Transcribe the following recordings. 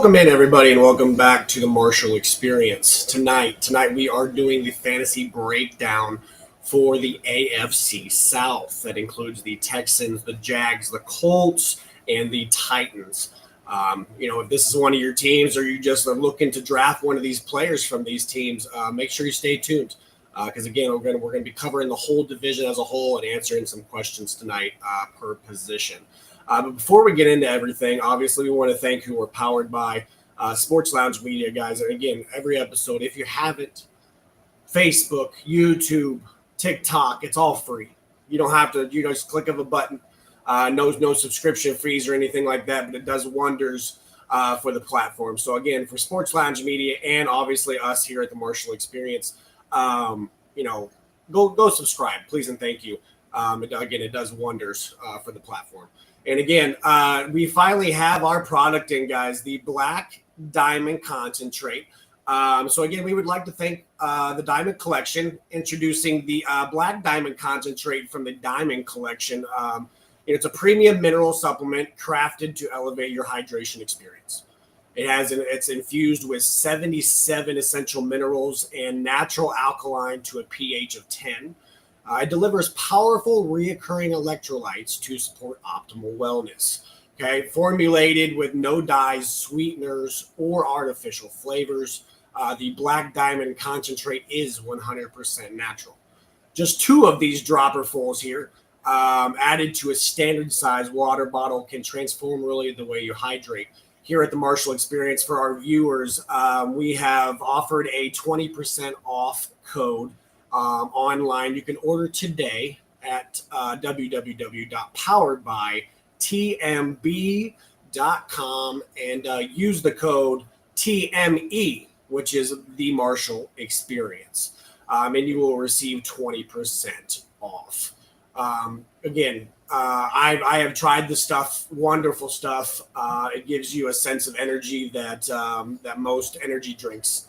Welcome in, everybody, and welcome back to the Marshall Experience. Tonight we are doing the fantasy breakdown for the AFC South. That includes the Texans, the Jags, the Colts, and the Titans. If this is one of your teams or you just are looking to draft one of these players from these teams, make sure you stay tuned. Because again, we're going to be covering the whole division as a whole and answering some questions tonight per position. But before we get into everything, obviously we want to thank who we're powered by, Sports Lounge Media, guys. And again, every episode, if you haven't, Facebook, YouTube, TikTok, it's all free. You don't have to, just click of a button. No subscription fees or anything like that, but it does wonders for the platform. So again, for Sports Lounge Media and obviously us here at the Marshall Experience, go subscribe, please and thank you. It does wonders for the platform. And again, we finally have our product in, guys, the Black Diamond Concentrate. So again, we would like to thank the Diamond Collection, introducing the Black Diamond Concentrate from the Diamond Collection. It's a premium mineral supplement crafted to elevate your hydration experience. It's infused with 77 essential minerals and natural alkaline to a pH of 10. It delivers powerful reoccurring electrolytes to support optimal wellness. Okay, formulated with no dyes, sweeteners, or artificial flavors, the Black Diamond Concentrate is 100% natural. Just 2 of these dropperfuls here, added to a standard size water bottle, can transform really the way you hydrate. Here at the Marshall Experience, for our viewers, we have offered a 20% off code online. You can order today at www.poweredbytmb.com and use the code TME, which is the Marshall Experience, and you will receive 20% off. I have tried the stuff, wonderful stuff. It gives you a sense of energy that most energy drinks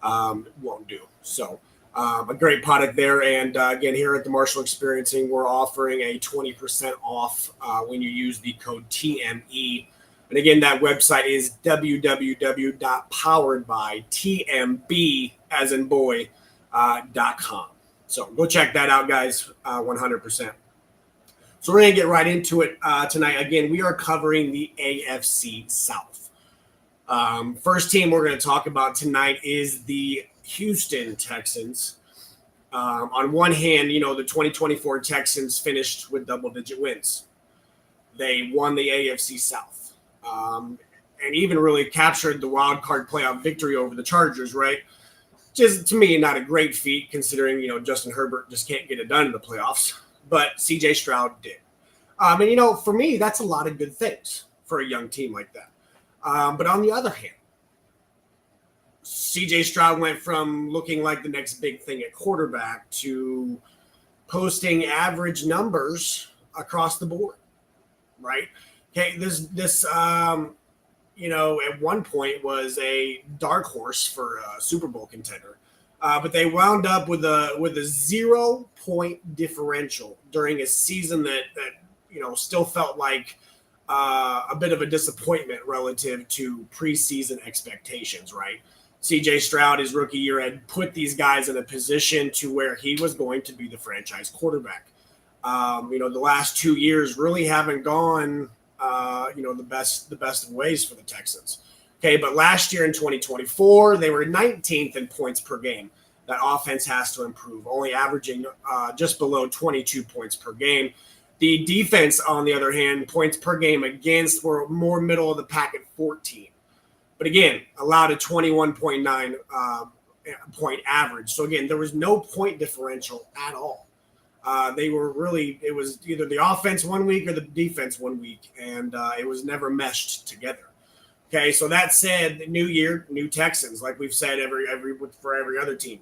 won't do. So a great product there. And again, here at the Marshall Experiencing, we're offering a 20% off when you use the code TME. And again, that website is www.poweredbytmb, as in boy, .com. So go check that out, guys, 100%. So we're going to get right into it tonight. Again, we are covering the AFC South. First team we're going to talk about tonight is the Houston Texans. On one hand, the 2024 Texans finished with double-digit wins. They won the AFC South and even really captured the wild card playoff victory over the Chargers, right? Just, to me, not a great feat considering, Justin Herbert just can't get it done in the playoffs. But CJ Stroud did. For me, that's a lot of good things for a young team like that. But on the other hand, CJ Stroud went from looking like the next big thing at quarterback to posting average numbers across the board, right? Okay, this at one point was a dark horse for a Super Bowl contender. But they wound up with a 0-point differential during a season that still felt like a bit of a disappointment relative to preseason expectations, right? CJ Stroud, his rookie year, had put these guys in a position to where he was going to be the franchise quarterback. The last 2 years really haven't gone, the best of ways for the Texans. Okay, but last year in 2024, they were 19th in points per game. That offense has to improve, only averaging just below 22 points per game. The defense, on the other hand, points per game against were more middle of the pack at 14. But again, allowed a 21.9 point average. So again, there was no point differential at all. It was either the offense 1 week or the defense 1 week, and it was never meshed together. Okay, so that said, new year, new Texans, like we've said for every other team.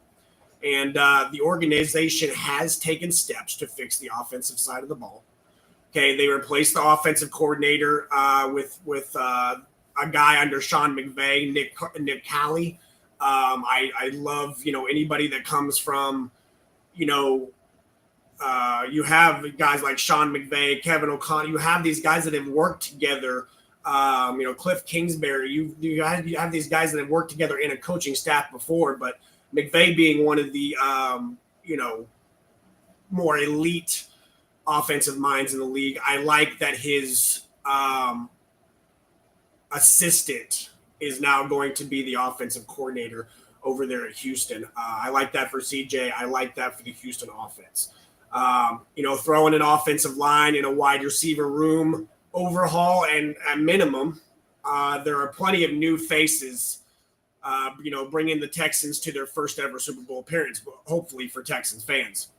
And the organization has taken steps to fix the offensive side of the ball. Okay, they replaced the offensive coordinator with a guy under Sean McVay, Nick Cali. I love, anybody that comes from, you have guys like Sean McVay, Kevin O'Connell. You have these guys that have worked together Cliff Kingsbury. You have these guys that have worked together in a coaching staff before, but McVay being one of the more elite offensive minds in the league. I like that his assistant is now going to be the offensive coordinator over there at Houston. I like that for CJ. I like that for the Houston offense. Throwing an offensive line in a wide receiver room overhaul, and at minimum, there are plenty of new faces, bringing the Texans to their first ever Super Bowl appearance, hopefully for Texans fans.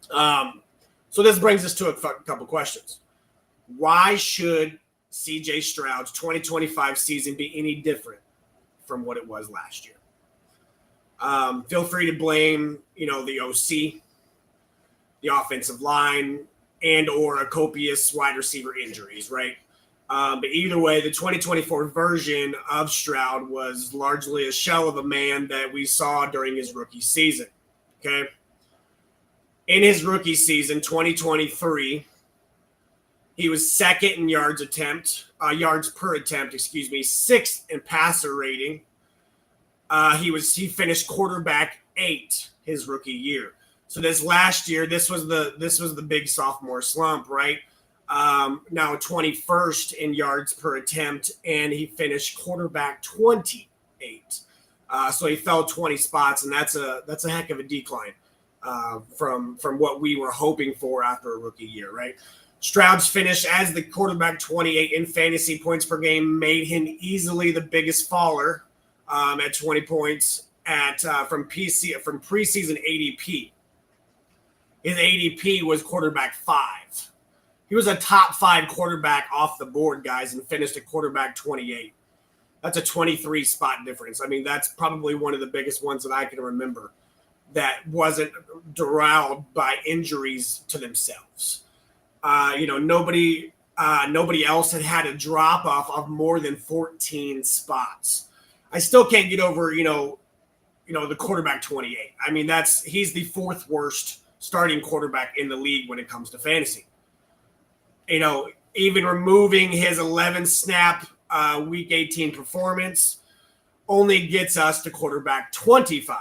So this brings us to a couple questions. Why should CJ Stroud's 2025 season be any different from what it was last year? Feel free to blame, the OC, the offensive line, and or a copious wide receiver injuries, right? But either way, the 2024 version of Stroud was largely a shell of a man that we saw during his rookie season, okay? In his rookie season, 2023, he was second in yards per attempt, sixth in passer rating. He finished quarterback 8 his rookie year. So this last year, this was the big sophomore slump, right? Now 21st in yards per attempt, and he finished quarterback 28. So he fell 20 spots, and that's a heck of a decline from what we were hoping for after a rookie year, right? Stroud's finish as the quarterback 28 in fantasy points per game made him easily the biggest faller at 20 points from preseason ADP. His ADP was quarterback 5. He was a top 5 quarterback off the board, guys, and finished at quarterback 28. That's a 23 spot difference. I mean, that's probably one of the biggest ones that I can remember that wasn't derailed by injuries to themselves. Nobody else had a drop off of more than 14 spots. I still can't get over, the quarterback 28. I mean, he's the 4th worst starting quarterback in the league when it comes to fantasy. Even removing his 11 snap week 18 performance only gets us to quarterback 25.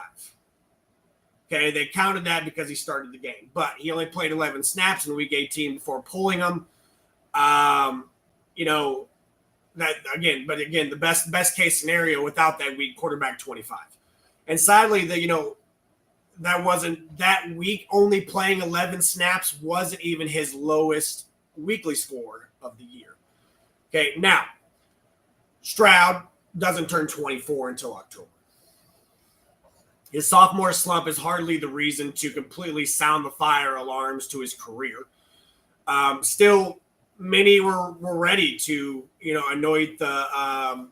Okay, they counted that because he started the game, but he only played 11 snaps in week 18 before pulling them. That again, the best case scenario without that week, quarterback 25. And sadly, that wasn't that week. Only playing 11 snaps wasn't even his lowest weekly score of the year. Okay, now Stroud doesn't turn 24 until October. His sophomore slump is hardly the reason to completely sound the fire alarms to his career. Still, many were ready to, anoint the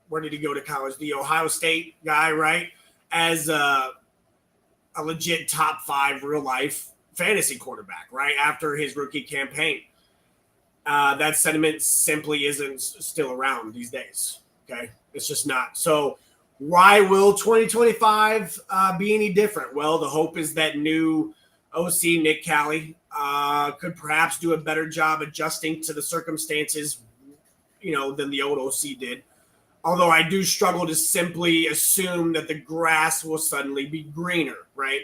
where did he go to college? The Ohio State guy, right? As a legit top 5 real life fantasy quarterback, right? After his rookie campaign. That sentiment simply isn't still around these days. Okay. It's just not. So why will 2025 be any different? Well, the hope is that new OC Nick Cali could perhaps do a better job adjusting to the circumstances, than the old OC did. Although I do struggle to simply assume that the grass will suddenly be greener, right?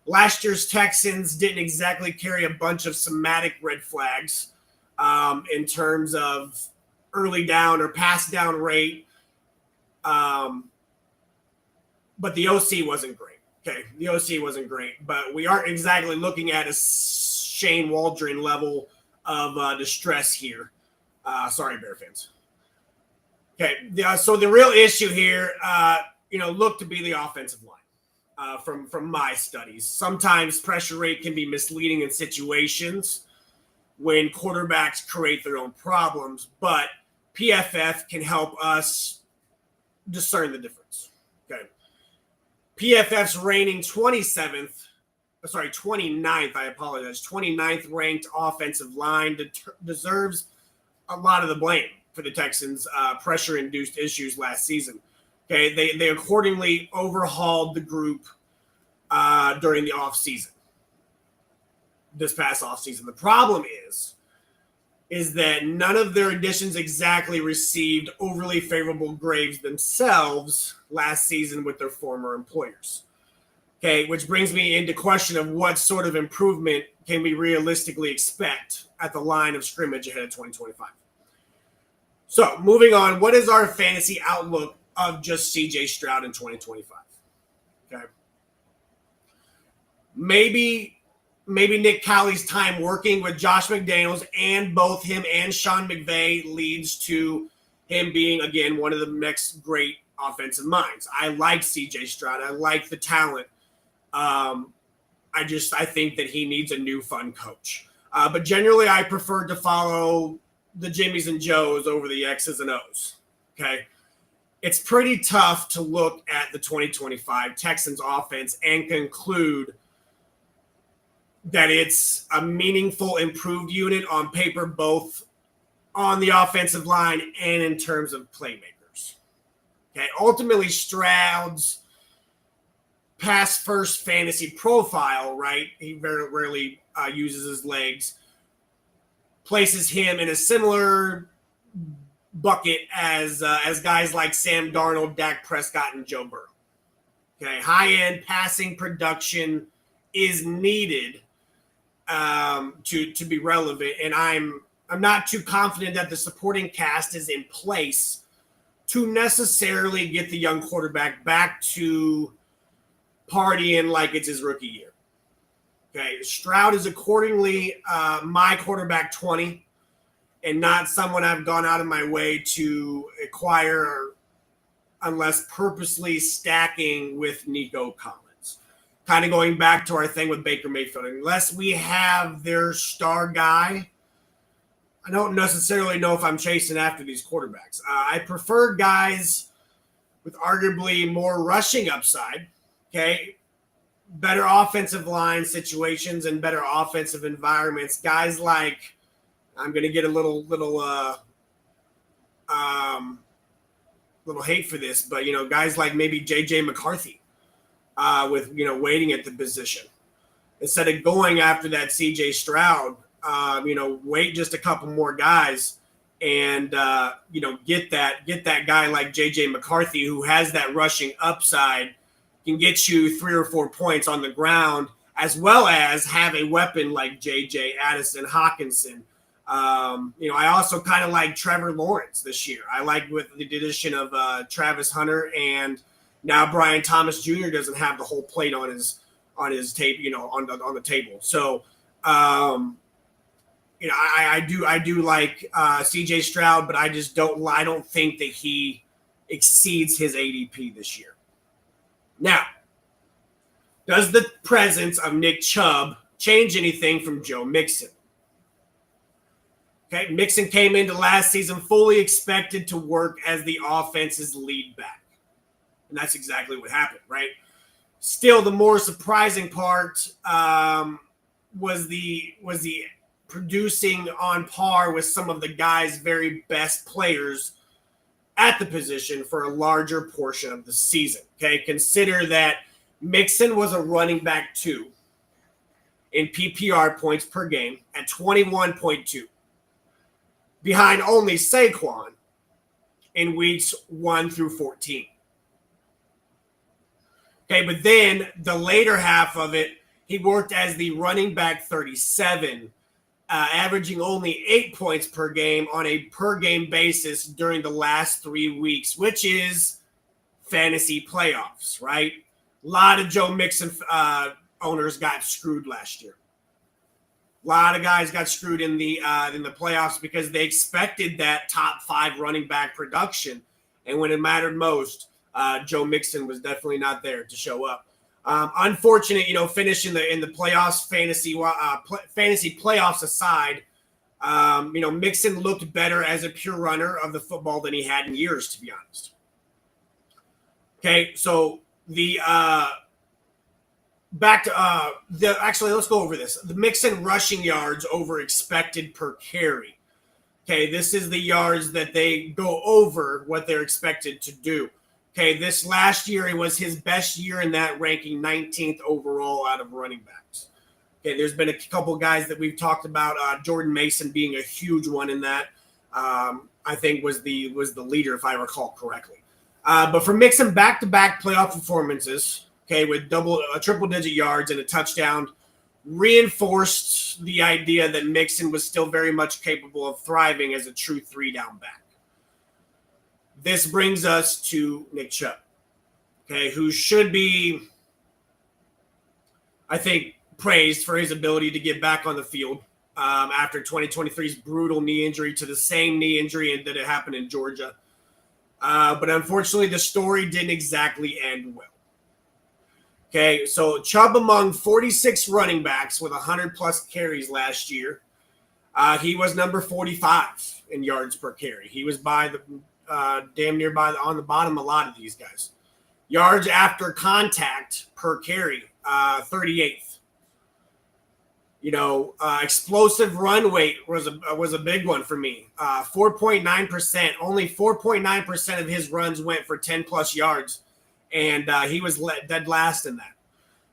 Last year's Texans didn't exactly carry a bunch of somatic red flags in terms of early down or pass down rate. But the OC wasn't great. Okay, the OC wasn't great, but we aren't exactly looking at a Shane Waldron level of distress here. Sorry, Bear fans. Okay, so the real issue here, looked to be the offensive line from my studies. Sometimes pressure rate can be misleading in situations when quarterbacks create their own problems, but PFF can help us discern the difference. Okay. PFF's reigning 29th, 29th ranked offensive line deserves a lot of the blame for the Texans' pressure-induced issues last season. Okay, they accordingly overhauled the group during the offseason, this past offseason. The problem is is that none of their additions exactly received overly favorable grades themselves last season with their former employers. Okay, which brings me into question of what sort of improvement can we realistically expect at the line of scrimmage ahead of 2025. So, moving on, what is our fantasy outlook of just CJ Stroud in 2025? Okay. Maybe Nick Cowley's time working with Josh McDaniels and both him and Sean McVay leads to him being, again, one of the next great offensive minds. I like CJ Stroud. I like the talent. I think that he needs a new fun coach. But generally, I prefer to follow the Jimmies and Joes over the X's and O's. Okay. It's pretty tough to look at the 2025 Texans offense and conclude that it's a meaningful improved unit on paper, both on the offensive line and in terms of playmakers. Okay. Ultimately, Stroud's pass first fantasy profile, right? He very rarely uses his legs, places him in a similar bucket as guys like Sam Darnold, Dak Prescott, and Joe Burrow. Okay, high-end passing production is needed to be relevant, and I'm not too confident that the supporting cast is in place to necessarily get the young quarterback back to partying like it's his rookie year. Okay, Stroud is accordingly my quarterback 20 and not someone I've gone out of my way to acquire unless purposely stacking with Nico Collins. Kind of going back to our thing with Baker Mayfield. Unless we have their star guy, I don't necessarily know if I'm chasing after these quarterbacks. I prefer guys with arguably more rushing upside, okay, better offensive line situations and better offensive environments. Guys like, I'm going to get a little hate for this, but, guys like maybe J.J. McCarthy with, waiting at the position. Instead of going after that C.J. Stroud, wait just a couple more guys and, get that guy like J.J. McCarthy who has that rushing upside, can get you 3 or 4 points on the ground, as well as have a weapon like J.J. Addison Hawkinson. I also kind of like Trevor Lawrence this year. I like with the addition of Travis Hunter, and now Brian Thomas Jr. doesn't have the whole plate on his tape, on the table. So, I do like CJ Stroud, but I don't think that he exceeds his ADP this year. Now, does the presence of Nick Chubb change anything from Joe Mixon? Okay, Mixon came into last season fully expected to work as the offense's lead back. And that's exactly what happened, right? Still, the more surprising part was the producing on par with some of the guys' very best players at the position for a larger portion of the season. Okay, consider that Mixon was a running back 2 in PPR points per game at 21.2, behind only Saquon in weeks 1 through 14. Okay, but then the later half of it, he worked as the running back 37, averaging only 8 points per game on a per-game basis during the last 3 weeks, which is fantasy playoffs, right? A lot of Joe Mixon owners got screwed last year. A lot of guys got screwed in the playoffs because they expected that top 5 running back production, and when it mattered most, Joe Mixon was definitely not there to show up. Unfortunate, finishing in the playoffs, fantasy playoffs aside, Mixon looked better as a pure runner of the football than he had in years, to be honest. Okay, so let's go over this. The Mixon rushing yards over expected per carry. Okay, this is the yards that they go over what they're expected to do. Okay, this last year, it was his best year in that ranking, 19th overall out of running backs. Okay, there's been a couple guys that we've talked about. Jordan Mason being a huge one in that. I think was the leader, if I recall correctly. But for Mixon, back-to-back playoff performances, okay, with triple-digit yards and a touchdown, reinforced the idea that Mixon was still very much capable of thriving as a true three-down back. This brings us to Nick Chubb, okay, who should be, I think, praised for his ability to get back on the field after 2023's brutal knee injury to the same knee injury that had happened in Georgia. But unfortunately, the story didn't exactly end well. Okay, so Chubb among 46 running backs with 100-plus carries last year. He was number 45 in yards per carry. He was by the damn near on the bottom of a lot of these guys. Yards after contact per carry, 38th. Explosive run weight was a big one for me. 4.9%. Only 4.9% of his runs went for 10-plus yards. And he was dead last in that.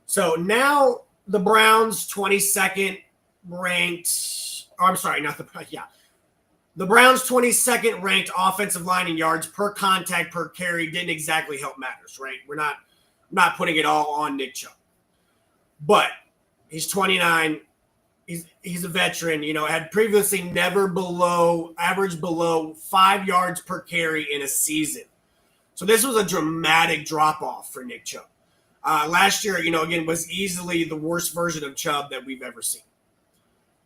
So now the Browns 22nd ranked. I'm sorry, not the The Browns 22nd ranked offensive line in yards per contact per carry didn't exactly help matters, right? We're not putting it all on Nick Chubb, but he's 29. He's a veteran. Had previously never averaged below 5 yards per carry in a season. So this was a dramatic drop-off for Nick Chubb. Last year, again, was easily the worst version of Chubb that we've ever seen.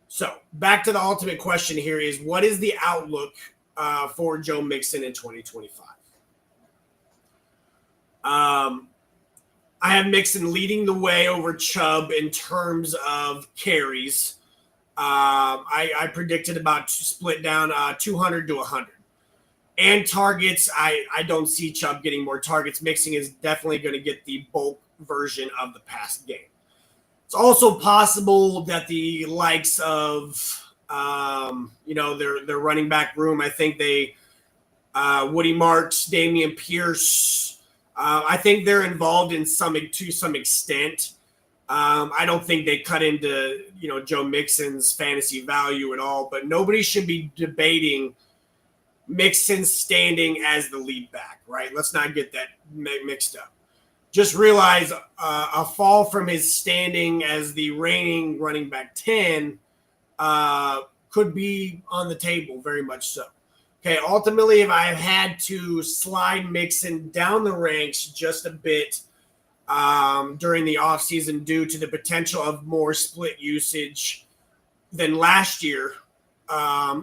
So back to the ultimate question here is, what is the outlook for Joe Mixon in 2025? I have Mixon leading the way over Chubb in terms of carries. I predicted about split down 200 to 100. And targets, I don't see Chubb getting more targets. Mixon is definitely going to get the bulk version of the past game. It's also possible that the likes of, their running back room, I think they, Woody Marks, Dameon Pierce, I think they're involved to some extent. I don't think they cut into, Joe Mixon's fantasy value at all, but nobody should be debating Mixon's standing as the lead back, right? Let's not get that mixed up. Just realize a fall from his standing as the reigning running back 10 could be on the table, very much so. Okay, ultimately, if I had to slide Mixon down the ranks just a bit during the offseason due to the potential of more split usage than last year,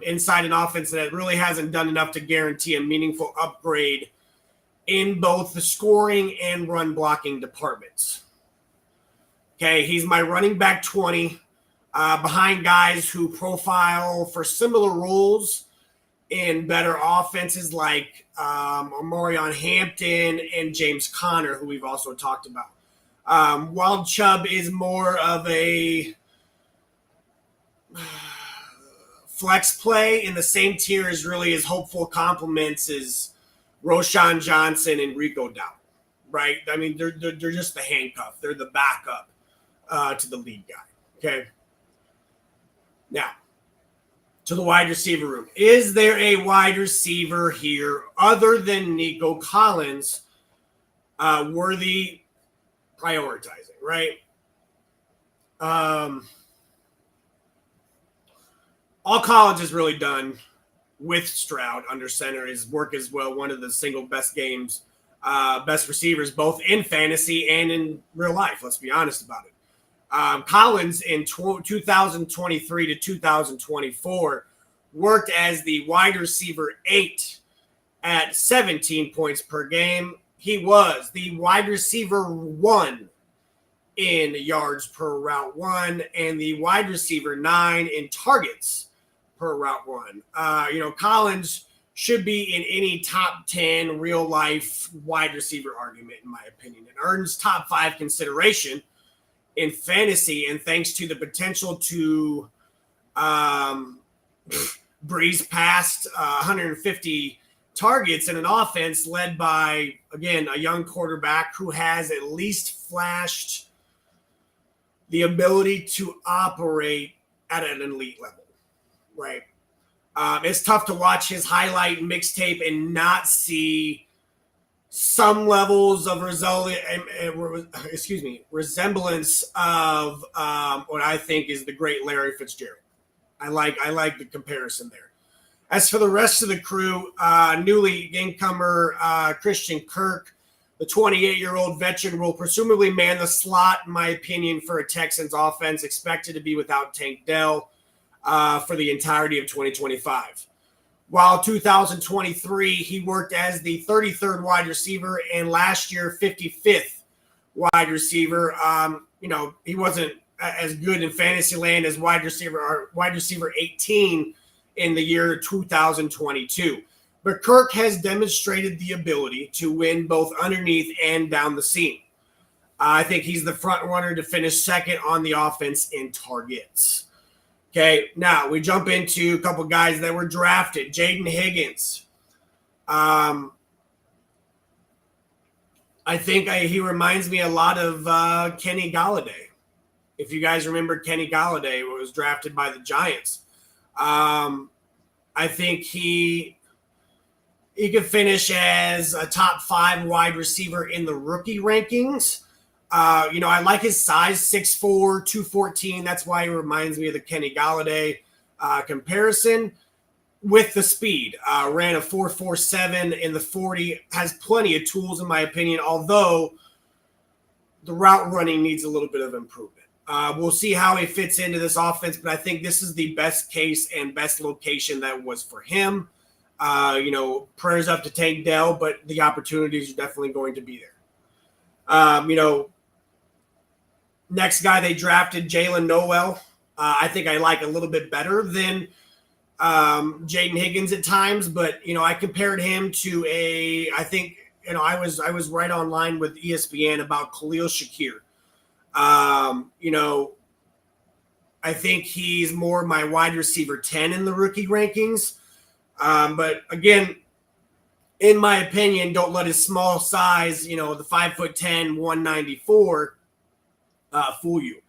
inside an offense that really hasn't done enough to guarantee a meaningful upgrade in both the scoring and run blocking departments. Okay, he's my running back 20 behind guys who profile for similar roles in better offenses like Omarion Hampton and James Conner, who we've also talked about. While Chubb is more of a flex play in the same tier as really his hopeful compliments is Roshan Johnson and Rico Dowdle, right? I mean, they're just the handcuff. They're the backup to the lead guy, okay? Now, to the wide receiver room. Is there a wide receiver here other than Nico Collins worthy prioritizing, right? All Collins has really done with Stroud under center is work as well. One of the single best receivers, both in fantasy and in real life. Let's be honest about it. Collins in 2023 to 2024 worked as the wide receiver 8 at 17 points per game. He was the wide receiver 1 in yards per route 1 and the wide receiver 9 in targets per route 1. Collins should be in any top 10 real life wide receiver argument, in my opinion. It earns top 5 consideration in fantasy, and thanks to the potential to breeze past 150 targets in an offense led by, again, a young quarterback who has at least flashed the ability to operate at an elite level, right? It's tough to watch his highlight mixtape and not see some levels of resemblance of what I think is the great Larry Fitzgerald. I like the comparison there. As for the rest of the crew, newly incomer Christian Kirk, the 28-year-old veteran, will presumably man the slot, in my opinion, for a Texans offense expected to be without Tank Dell for the entirety of 2025. While 2023, he worked as the 33rd wide receiver and last year 55th wide receiver. He wasn't as good in fantasy land as wide receiver 18 in the year 2022. But Kirk has demonstrated the ability to win both underneath and down the seam. I think he's the front runner to finish second on the offense in targets. Okay, now we jump into a couple guys that were drafted. Jayden Higgins. I think he reminds me a lot of Kenny Golladay. If you guys remember, Kenny Golladay was drafted by the Giants. I think he could finish as a top 5 wide receiver in the rookie rankings. I like his size, 6'4", 214. That's why he reminds me of the Kenny Golladay comparison. With the speed, ran a 4.47 in the 40, has plenty of tools in my opinion, although the route running needs a little bit of improvement. We'll see how he fits into this offense, but I think this is the best case and best location that was for him. Prayers up to Tank Dell, but the opportunities are definitely going to be there. Next guy they drafted, Jalen Noel. I think I like a little bit better than Jayden Higgins at times, but I compared him to I was right on line with ESPN about Khalil Shakir. I think he's more my wide receiver 10 in the rookie rankings. But again, in my opinion, don't let his small size, the 5'10", 194, fool you.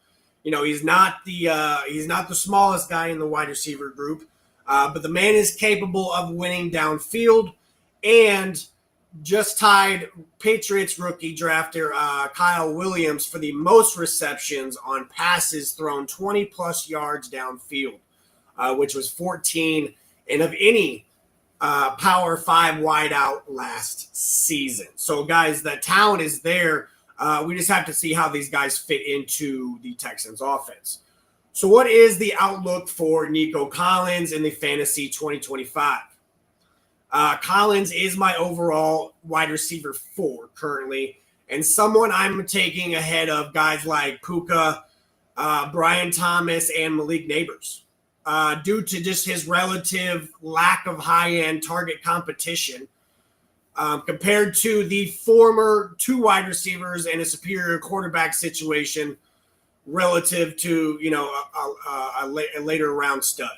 He's not the smallest guy in the wide receiver group, but the man is capable of winning downfield, and just tied Patriots rookie drafter Kyle Williams for the most receptions on passes thrown 20-plus yards downfield, which was 14, and of any Power 5 wideout last season. So, guys, the talent is there. We just have to see how these guys fit into the Texans offense. So what is the outlook for Nico Collins in the fantasy 2025? Collins is my overall wide receiver 4 currently, and someone I'm taking ahead of guys like Puka, Brian Thomas, and Malik Neighbors. Due to just his relative lack of high-end target competition, compared to the former 2 wide receivers and a superior quarterback situation relative to, a later round stud.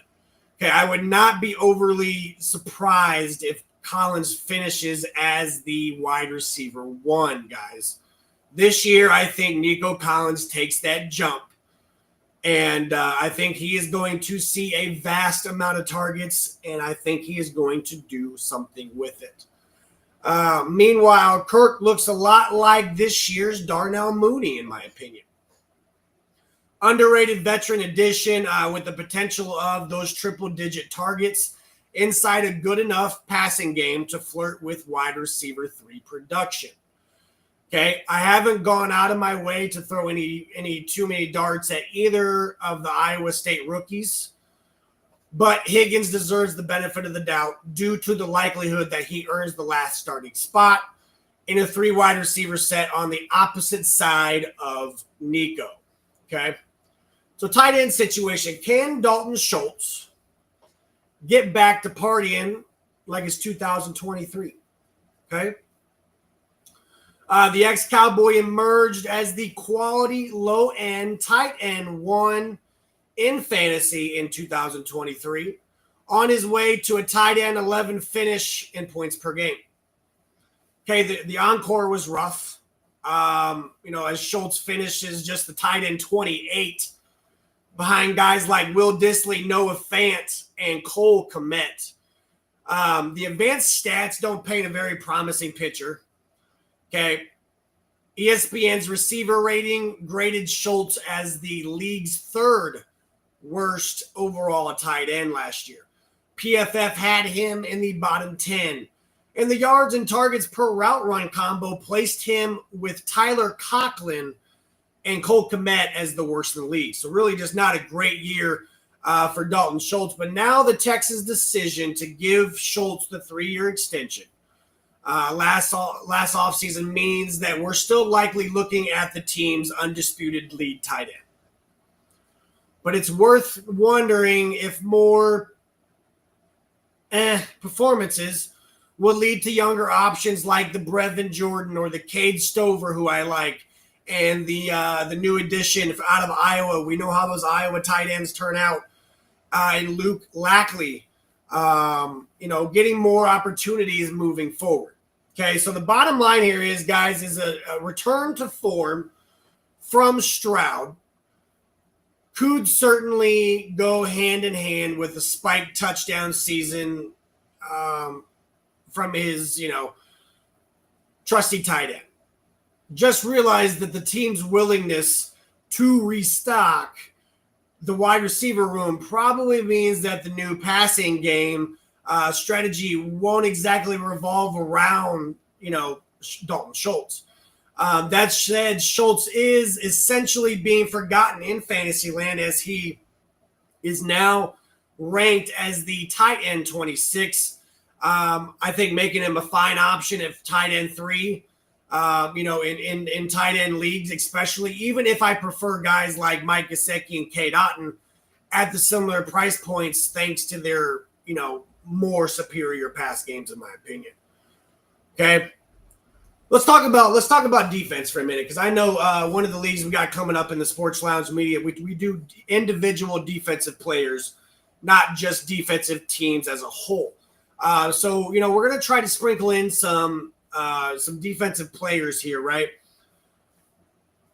Okay, I would not be overly surprised if Collins finishes as the wide receiver 1, guys. This year, I think Nico Collins takes that jump, and I think he is going to see a vast amount of targets, and I think he is going to do something with it. Meanwhile, Kirk looks a lot like this year's Darnell Mooney, in my opinion. Underrated veteran addition with the potential of those triple-digit targets inside a good enough passing game to flirt with wide receiver 3 production. Okay, I haven't gone out of my way to throw any too many darts at either of the Iowa State rookies, but Higgins deserves the benefit of the doubt due to the likelihood that he earns the last starting spot in a 3 wide receiver set on the opposite side of Nico. Okay, so tight end situation. Can Dalton Schultz get back to partying like it's 2023? Okay. The ex-Cowboy emerged as the quality low-end tight end 1 in fantasy in 2023, on his way to a tight end 11 finish in points per game. Okay, the encore was rough. As Schultz finishes just the tight end 28 behind guys like Will Dissly, Noah Fant, and Cole Kmet. The advanced stats don't paint a very promising picture. Okay. ESPN's receiver rating graded Schultz as the league's third worst overall tight end last year. PFF had him in the bottom 10. And the yards and targets per route run combo placed him with Tyler Conklin and Cole Kmet as the worst in the league. So really just not a great year for Dalton Schultz. But now the Texans' decision to give Schultz the 3-year extension last offseason means that we're still likely looking at the team's undisputed lead tight end. But it's worth wondering if more performances will lead to younger options like the Brevin Jordan or the Cade Stover, who I like, and the new addition out of Iowa. We know how those Iowa tight ends turn out. And Luke Lackley, getting more opportunities moving forward. Okay, so the bottom line here is, guys, is a return to form from Stroud could certainly go hand in hand with a spiked touchdown season from his, trusty tight end. Just realize that the team's willingness to restock the wide receiver room probably means that the new passing game strategy won't exactly revolve around, Dalton Schultz. That said, Schultz is essentially being forgotten in fantasy land as he is now ranked as the tight end 26. I think making him a fine option at tight end 3, in tight end leagues, especially, even if I prefer guys like Mike Gesicki and Cade Otton at the similar price points, thanks to their, more superior pass games, in my opinion. Okay. Let's talk about defense for a minute, because I know one of the leagues we got coming up in the Sports Lounge Media, we do individual defensive players, not just defensive teams as a whole. So we're going to try to sprinkle in some defensive players here, right?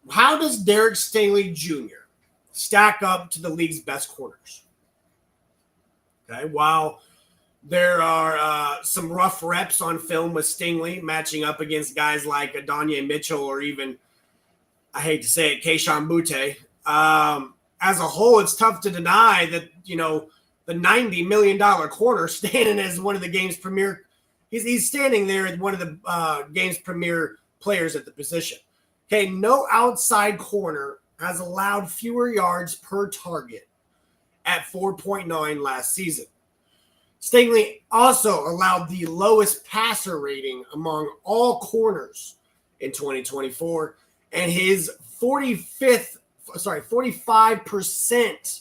How does Derek Stingley Jr. stack up to the league's best corners? Okay, while there are some rough reps on film with Stingley matching up against guys like Adonai Mitchell or even, I hate to say it, Kayshon Boutte. As a whole, it's tough to deny that, the $90 million corner standing as one of the game's premier, he's standing there as one of the game's premier players at the position. Okay, no outside corner has allowed fewer yards per target at 4.9 last season. Stingley also allowed the lowest passer rating among all corners in 2024, and his 45%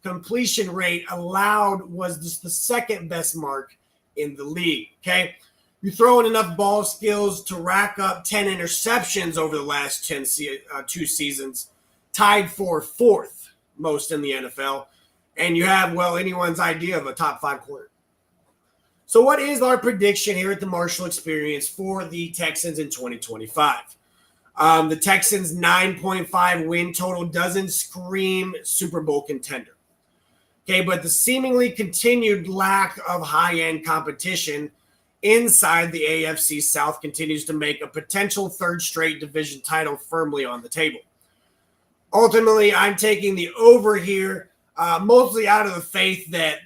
completion rate allowed was just the second best mark in the league. Okay, you throw in enough ball skills to rack up 10 interceptions over the last 2 seasons, tied for 4th most in the NFL, and you have, anyone's idea of a top 5 corner. So what is our prediction here at the Marshall Experience for the Texans in 2025? The Texans' 9.5 win total doesn't scream Super Bowl contender. Okay, but the seemingly continued lack of high-end competition inside the AFC South continues to make a potential 3rd straight division title firmly on the table. Ultimately, I'm taking the over here, mostly out of the faith that,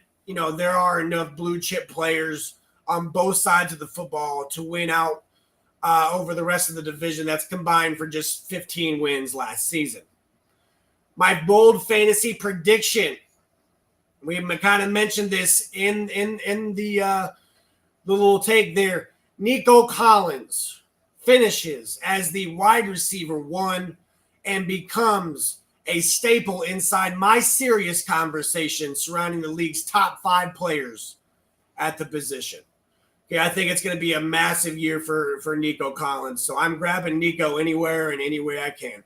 there are enough blue chip players on both sides of the football to win out over the rest of the division that's combined for just 15 wins last season. My bold fantasy prediction, we kind of mentioned this in the little take there. Nico Collins finishes as the wide receiver 1 and becomes a staple inside my serious conversation surrounding the league's top 5 players at the position. Okay, I think it's going to be a massive year for Nico Collins. So I'm grabbing Nico anywhere and any way I can.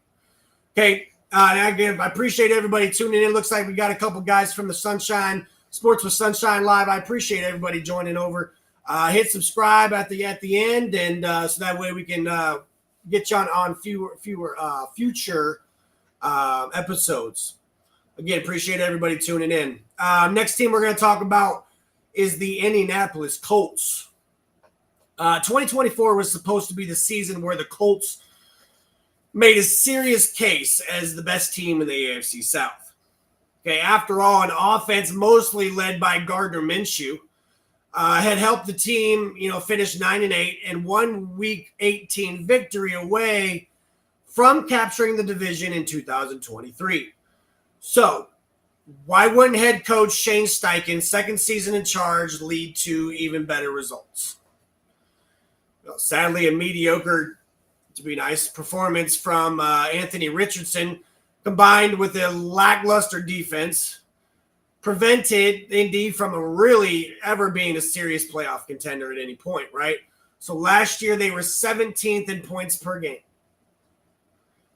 Okay, again, I appreciate everybody tuning in. Looks like we got a couple guys from the Sunshine Sports with Sunshine Live. I appreciate everybody joining over. Hit subscribe at the end, and so that way we can get you on future episodes. Again, appreciate everybody tuning in. Next team we're going to talk about is the Indianapolis Colts. 2024 was supposed to be the season where the Colts made a serious case as the best team in the AFC South. Okay, after all, an offense mostly led by Gardner Minshew had helped the team, finish 9-8 and 1 Week 18 victory away from capturing the division in 2023. So, why wouldn't head coach Shane Steichen's second season in charge lead to even better results? Well, sadly, a mediocre, to be nice, performance from Anthony Richardson combined with a lackluster defense prevented Indy from really ever being a serious playoff contender at any point, right? So last year they were 17th in points per game,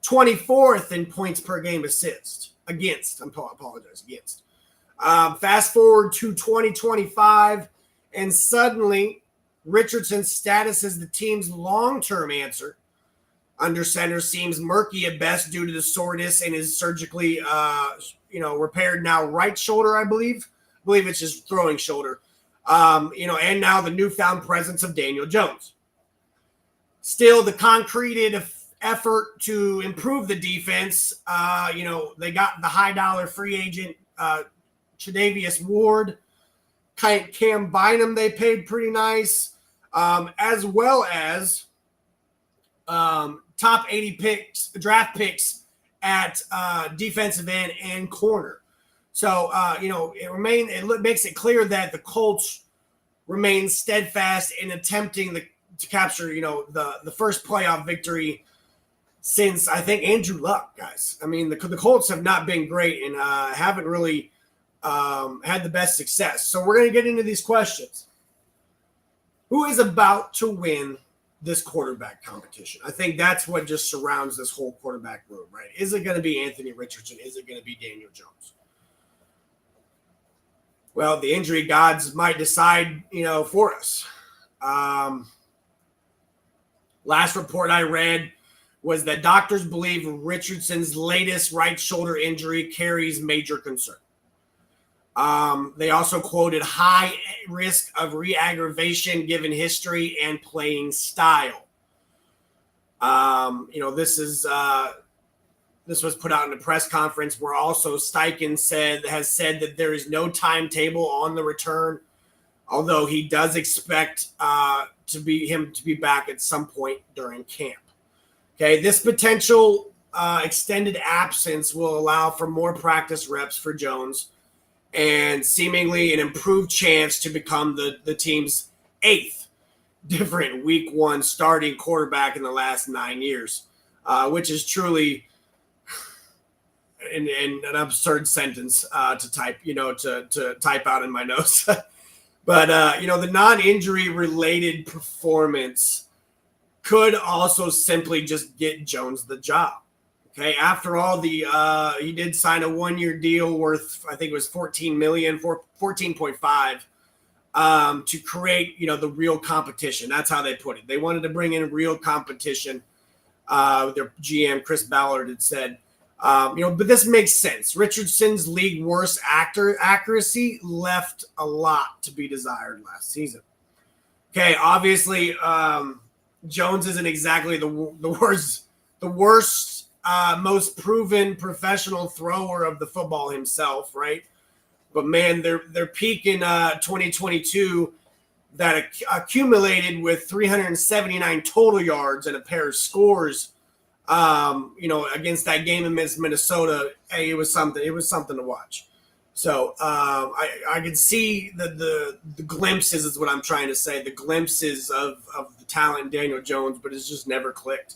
24th in points per game against. Fast forward to 2025, and suddenly Richardson's status as the team's long-term answer under center seems murky at best due to the soreness in his surgically, repaired now right shoulder, I believe. I believe it's his throwing shoulder. And now the newfound presence of Daniel Jones. Still, the concreted effort to improve the defense, they got the high-dollar free agent Tre'Davious Ward, Cam Bynum they paid pretty nice, as well as top 80 draft picks at defensive end and corner. So, it makes it clear that the Colts remain steadfast in attempting to capture, the first playoff victory since, I think, Andrew Luck, guys. I mean, the Colts have not been great and haven't really had the best success. So we're going to get into these questions. Who is about to win this quarterback competition? I think that's what just surrounds this whole quarterback room, right? Is it going to be Anthony Richardson? Is it going to be Daniel Jones? Well, the injury gods might decide, for us. Last report I read was that doctors believe Richardson's latest right shoulder injury carries major concern. They also quoted high risk of re-aggravation given history and playing style. This was put out in a press conference where also Steichen has said that there is no timetable on the return, although he does expect to be back at some point during camp. Okay, this potential extended absence will allow for more practice reps for Jones and seemingly an improved chance to become the team's 8th different Week 1 starting quarterback in the last 9 years, which is truly an absurd sentence to type out in my notes. But, the non-injury related performance could also simply just get Jones the job. Okay, after all, he did sign a 1-year deal worth, I think it was $14.5 to create, the real competition. That's how they put it. They wanted to bring in real competition. Their GM, Chris Ballard, had said, but this makes sense. Richardson's league worst accuracy left a lot to be desired last season. Okay, obviously, Jones isn't exactly the worst, most proven professional thrower of the football himself, right? But man, their peak in 2022 that accumulated with 379 total yards and a pair of scores, against that game in Minnesota. Hey, it was something to watch. So I could see the glimpses is what I'm trying to say. The glimpses of the talent in Daniel Jones, but it's just never clicked.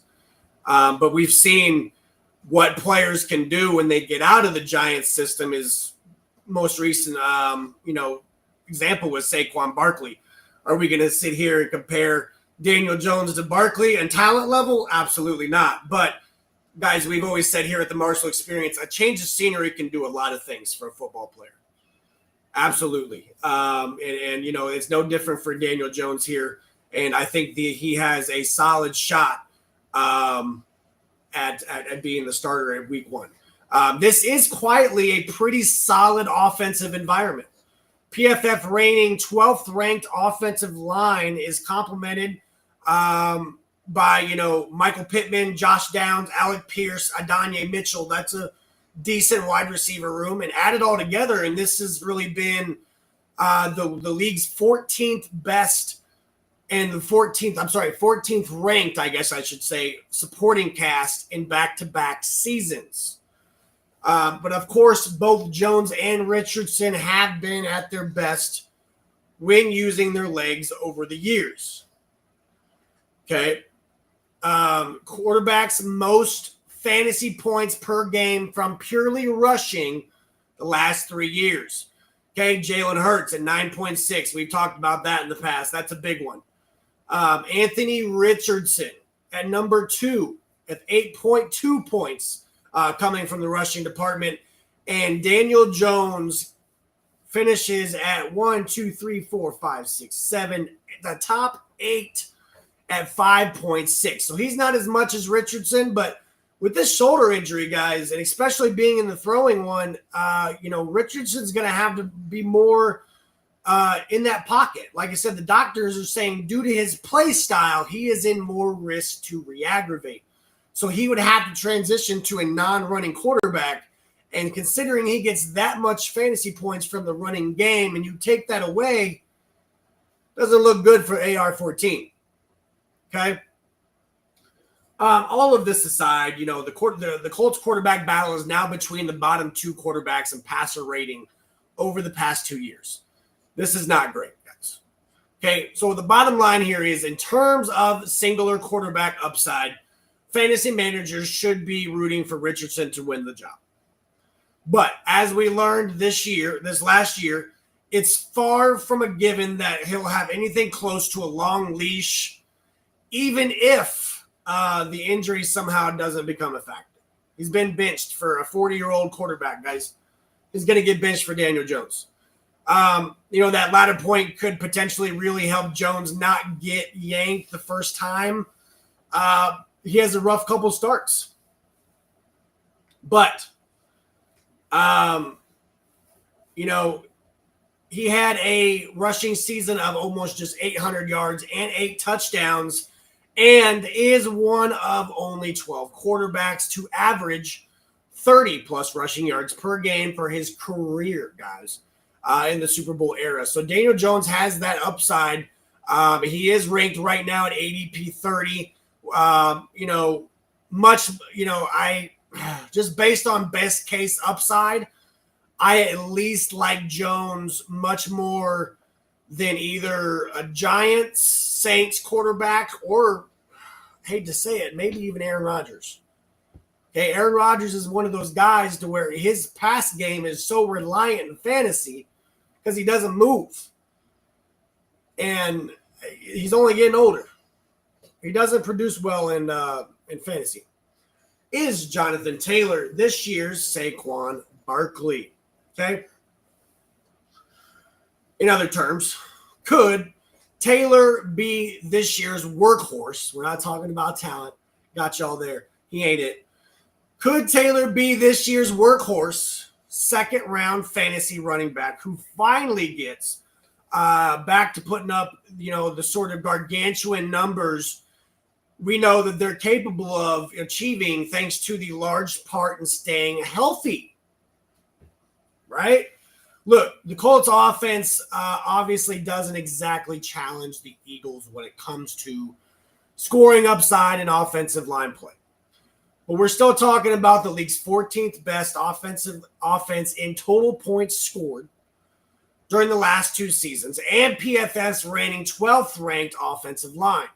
But we've seen what players can do when they get out of the Giants system. Is most recent, example was Saquon Barkley. Are we going to sit here and compare Daniel Jones to Barkley and talent level? Absolutely not. But guys, we've always said here at the Marshall Experience, a change of scenery can do a lot of things for a football player. Absolutely. And it's no different for Daniel Jones here. And I think he has a solid shot at being the starter at week 1. This is quietly a pretty solid offensive environment. PFF reigning 12th ranked offensive line is complemented by, Michael Pittman, Josh Downs, Alec Pierce, Adonai Mitchell. That's a decent wide receiver room. And add it all together, and this has really been the league's 14th best and the 14th ranked, I guess I should say, supporting cast in back-to-back seasons. But of course, both Jones and Richardson have been at their best when using their legs over the years. Okay. Quarterbacks most fantasy points per game from purely rushing the last 3 years. Okay, Jalen Hurts at 9.6. We've talked about that in the past. That's a big one. Anthony Richardson at number 2 at 8.2 points coming from the rushing department. And Daniel Jones finishes at 1, 2, 3, 4, 5, 6, 7, the top 8 at 5.6. So he's not as much as Richardson, but with this shoulder injury, guys, and especially being in the throwing one, Richardson's going to have to be more in that pocket. Like I said, the doctors are saying due to his play style, he is in more risk to re-aggravate. So he would have to transition to a non-running quarterback. And considering he gets that much fantasy points from the running game and you take that away, doesn't look good for AR-14. Okay? All of this aside, the Colts quarterback battle is now between the bottom 2 quarterbacks in passer rating over the past 2 years. This is not great, guys. Okay, so the bottom line here is in terms of singular quarterback upside, fantasy managers should be rooting for Richardson to win the job. But as we learned this last year, it's far from a given that he'll have anything close to a long leash, even if the injury somehow doesn't become a factor. He's been benched for a 40-year-old quarterback, guys. He's going to get benched for Daniel Jones. That latter point could potentially really help Jones not get yanked the first time. He has a rough couple starts. But, he had a rushing season of almost just 800 yards and 8 touchdowns and is one of only 12 quarterbacks to average 30-plus rushing yards per game for his career, guys, in the Super Bowl era. So Daniel Jones has that upside. He is ranked right now at ADP 30. Just based on best case upside, I at least like Jones much more than either a Giants, Saints quarterback, or, hate to say it, maybe even Aaron Rodgers. Okay, Aaron Rodgers is one of those guys to where his pass game is so reliant in fantasy because he doesn't move. And he's only getting older. He doesn't produce well in fantasy. Is Jonathan Taylor this year's Saquon Barkley? Okay. In other terms, could Taylor be this year's workhorse? We're not talking about talent. Got y'all there. He ain't it. Could Taylor be this year's workhorse, second-round fantasy running back who finally gets back to putting up, the sort of gargantuan numbers we know that they're capable of achieving thanks to the large part in staying healthy? Right? Look, the Colts offense obviously doesn't exactly challenge the Eagles when it comes to scoring upside and offensive line play. But we're still talking about the league's 14th best offense in total points scored during the last 2 seasons and PFF's reigning 12th ranked offensive line.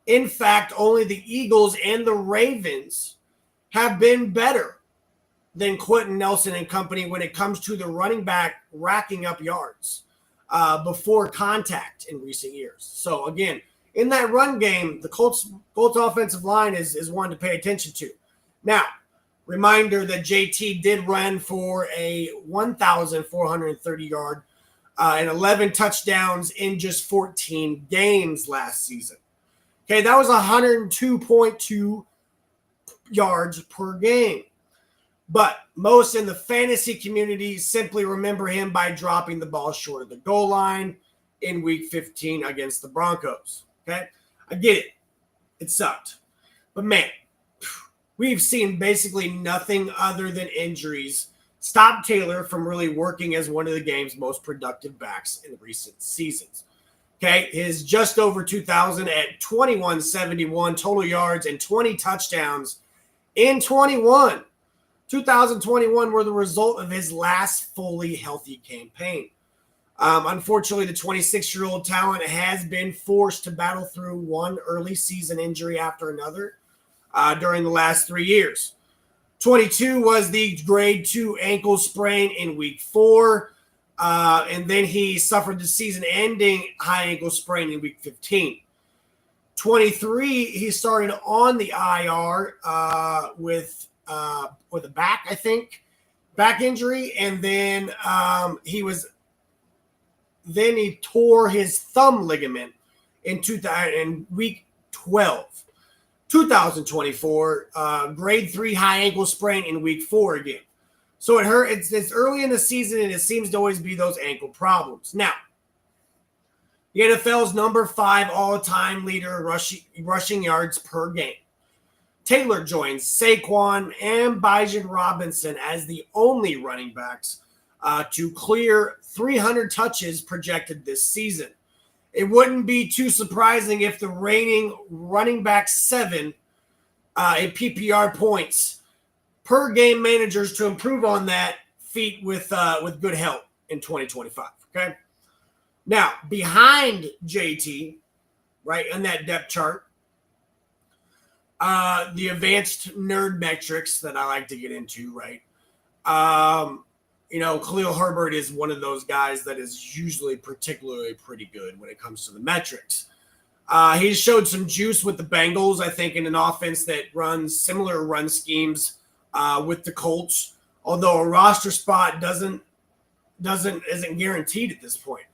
In fact, only the Eagles and the Ravens have been better than Quentin Nelson and company when it comes to the running back racking up yards before contact in recent years. So, again, in that run game, the Colts offensive line is one to pay attention to. Now, reminder that JT did run for a 1,430-yard and 11 touchdowns in just 14 games last season. Okay, that was 102.2 yards per game. But most in the fantasy community simply remember him by dropping the ball short of the goal line in week 15 against the Broncos. Okay, I get it. It sucked. But man, we've seen basically nothing other than injuries stop Taylor from really working as one of the game's most productive backs in recent seasons. Okay, his just over 2,000 at 2,171 total yards and 20 touchdowns in 2021 were the result of his last fully healthy campaign. Unfortunately, the 26-year-old talent has been forced to battle through one early season injury after another during the last 3 years. 22 was the grade 2 ankle sprain in week 4, and then he suffered the season-ending high ankle sprain in week 15. 23, he started on the IR with a back, I think, back injury, and then he tore his thumb ligament in week 12. 2024, grade 3 high ankle sprain in week 4 again. So it hurt. It's early in the season, and it seems to always be those ankle problems. Now, the NFL's number 5 all-time leader rushing yards per game. Taylor joins Saquon and Bijan Robinson as the only running backs to clear 300 touches projected this season. It wouldn't be too surprising if the reigning running back 7 in PPR points per game managers to improve on that feat with good help in 2025. Okay. Now, behind JT, right, on that depth chart, the advanced nerd metrics that I like to get into, right? Khalil Herbert is one of those guys that is usually particularly pretty good when it comes to the metrics. He showed some juice with the Bengals, I think, in an offense that runs similar run schemes with the Colts, although a roster spot isn't guaranteed at this point.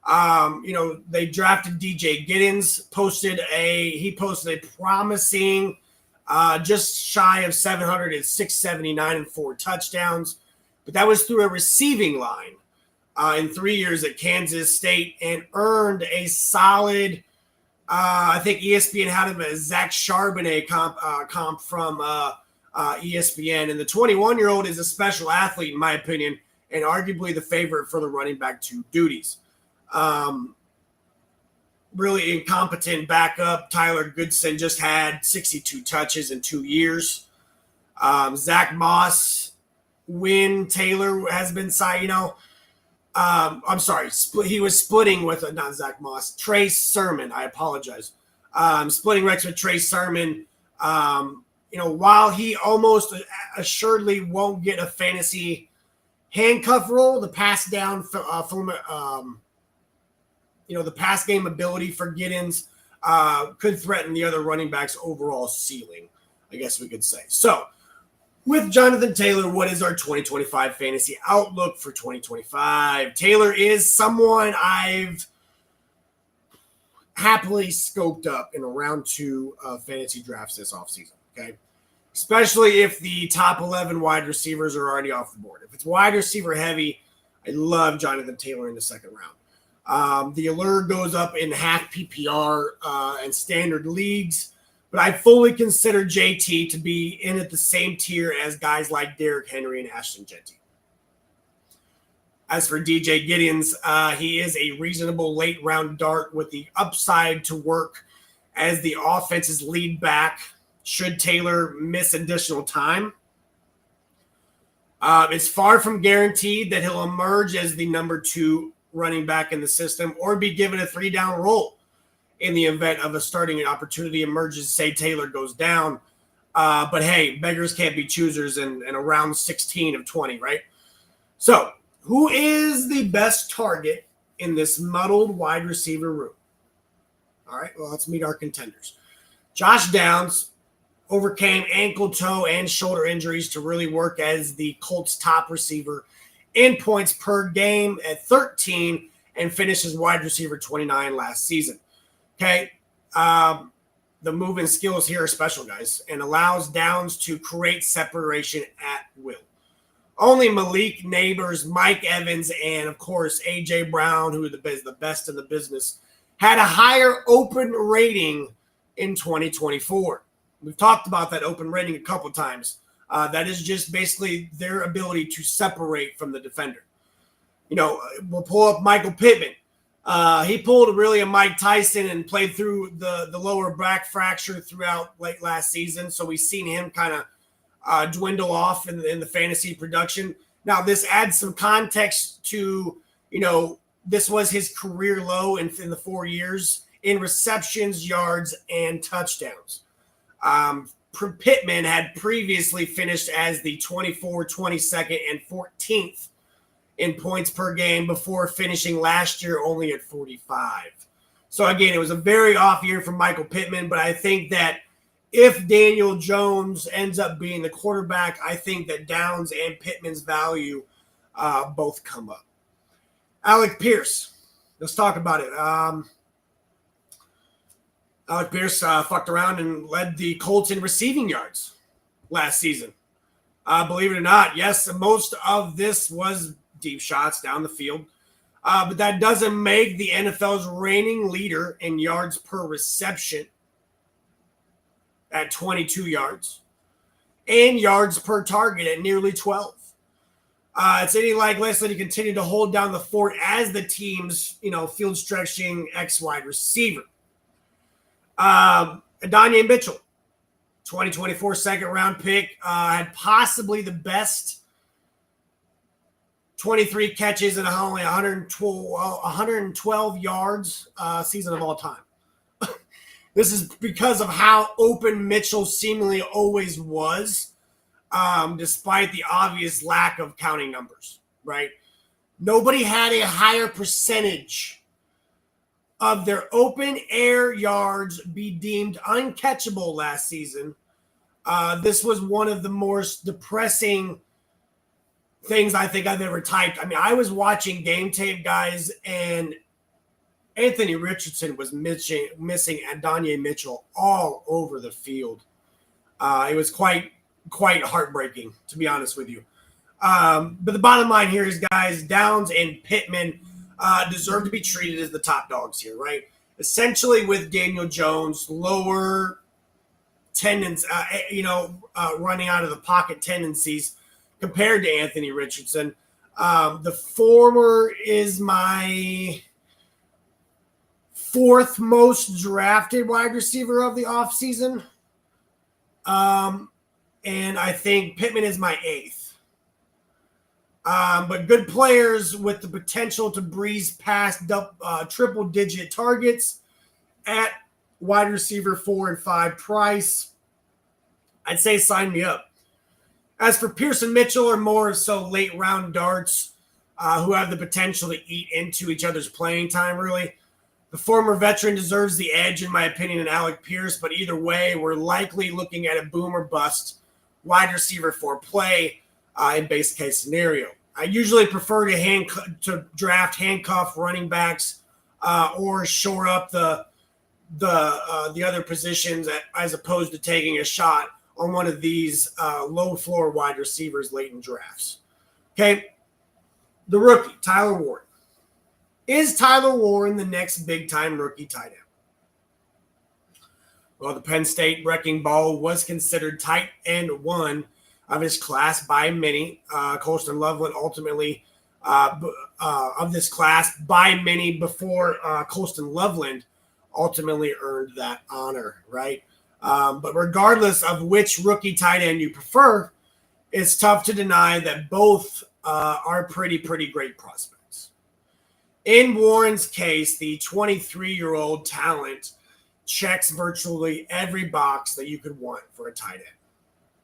They drafted DJ Giddens, posted a promising just shy of 700 at 679 and 4 touchdowns. But that was through a receiving line in 3 years at Kansas State and earned a solid, I think ESPN had him as Zach Charbonnet comp from ESPN. And the 21-year-old is a special athlete, in my opinion, and arguably the favorite for the running back 2 duties. Really incompetent backup. Tyler Goodson just had 62 touches in 2 years. Zach Moss, when Taylor has been signed, he was splitting with not Zach Moss, Trace Sermon. I apologize. Splitting recs with Trace Sermon. While he almost assuredly won't get a fantasy handcuff role, the pass down the pass game ability for Giddens could threaten the other running backs' overall ceiling, I guess we could say. So, with Jonathan Taylor, what is our 2025 fantasy outlook for 2025? Taylor is someone I've happily scoped up in a round 2 of fantasy drafts this offseason, okay? Especially if the top 11 wide receivers are already off the board. If it's wide receiver heavy, I love Jonathan Taylor in the second round. The allure goes up in half PPR and standard leagues. But I fully consider JT to be in at the same tier as guys like Derrick Henry and Ashton Jeanty. As for DJ Giddens, he is a reasonable late-round dart with the upside to work as the offense's lead back should Taylor miss additional time. It's far from guaranteed that he'll emerge as the number 2 running back in the system or be given a 3-down role in the event of a starting opportunity emerges, say Taylor goes down. But hey, beggars can't be choosers in around 16 of 20, right? So who is the best target in this muddled wide receiver room? All right, well, let's meet our contenders. Josh Downs overcame ankle, toe, and shoulder injuries to really work as the Colts' top receiver in points per game at 13 and finished as wide receiver 29 last season. Okay. the moving skills here are special, guys, and allows Downs to create separation at will. Only Malik Neighbors, Mike Evans, and, of course, A.J. Brown, who is the best in the business, had a higher open rating in 2024. We've talked about that open rating a couple times. That is just basically their ability to separate from the defender. We'll pull up Michael Pittman. He pulled really a Mike Tyson and played through the lower back fracture throughout late last season. So we've seen him kind of dwindle off in the fantasy production. Now, this adds some context to, this was his career low in the 4 years in receptions, yards, and touchdowns. Pittman had previously finished as the 24th, 22nd, and 14th in points per game before finishing last year only at 45. So, again, it was a very off year for Michael Pittman, but I think that if Daniel Jones ends up being the quarterback, I think that Downs and Pittman's value both come up. Alec Pierce, let's talk about it. Alec Pierce fucked around and led the Colts in receiving yards last season. Believe it or not, yes, most of this was deep shots down the field. But that doesn't make the NFL's reigning leader in yards per reception at 22 yards and yards per target at nearly 12. It's any less that he continued to hold down the fort as the team's, field stretching X wide receiver. Adonai Mitchell, 2024 second round pick, had possibly the best 23 catches and only 112 yards season of all time. This is because of how open Mitchell seemingly always was, despite the obvious lack of counting numbers, right? Nobody had a higher percentage of their open air yards be deemed uncatchable last season. This was one of the most depressing things I think I've ever typed. I mean, I was watching game tape, guys, and Anthony Richardson was missing Adonai Mitchell all over the field. It was quite heartbreaking, to be honest with you. But the bottom line here is, guys, Downs and Pittman deserve to be treated as the top dogs here, right? Essentially, with Daniel Jones, lower tendencies, running out of the pocket tendencies compared to Anthony Richardson. The former is my fourth most drafted wide receiver of the offseason. And I think Pittman is my eighth. But good players with the potential to breeze past triple-digit targets at wide receiver 4 and 5 price. I'd say sign me up. As for Pearson Mitchell, or more so late-round darts who have the potential to eat into each other's playing time, really, the former veteran deserves the edge, in my opinion, in Alec Pierce. But either way, we're likely looking at a boom or bust wide receiver for play in base case scenario. I usually prefer to draft handcuff running backs or shore up the other positions as opposed to taking a shot on one of these low floor wide receivers late in drafts. Okay, the rookie, Tyler Warren. Is Tyler Warren the next big-time rookie tight end? Well, the Penn State wrecking ball was considered tight end one of his class by many. Colston Loveland ultimately of this class by many before Colston Loveland ultimately earned that honor, right? But regardless of which rookie tight end you prefer, it's tough to deny that both are pretty great prospects. In Warren's case, the 23-year-old talent checks virtually every box that you could want for a tight end.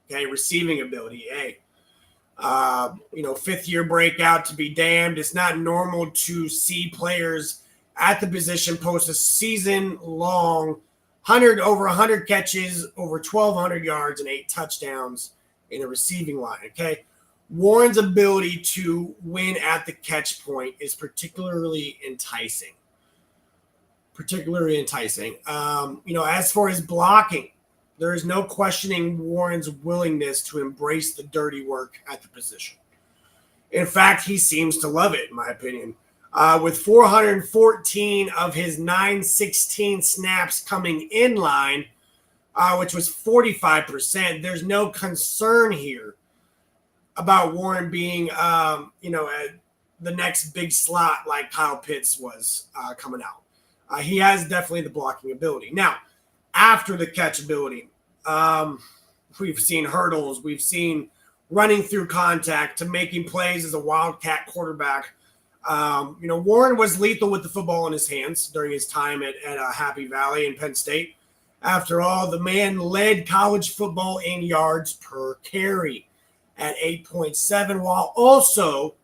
Okay, receiving ability, fifth-year breakout to be damned. It's not normal to see players at the position post a season-long over 100 catches, over 1,200 yards, and 8 touchdowns in a receiving line, okay? Warren's ability to win at the catch point is particularly enticing. particularly enticing. As for his blocking, there is no questioning Warren's willingness to embrace the dirty work at the position. In fact, he seems to love it, in my opinion. With 414 of his 916 snaps coming in line, which was 45%, there's no concern here about Warren being, the next big slot like Kyle Pitts was coming out. He has definitely the blocking ability. Now, after the catch ability, we've seen hurdles, we've seen running through contact to making plays as a wildcat quarterback. Warren was lethal with the football in his hands during his time at Happy Valley in Penn State. After all, the man led college football in yards per carry at 8.7, while also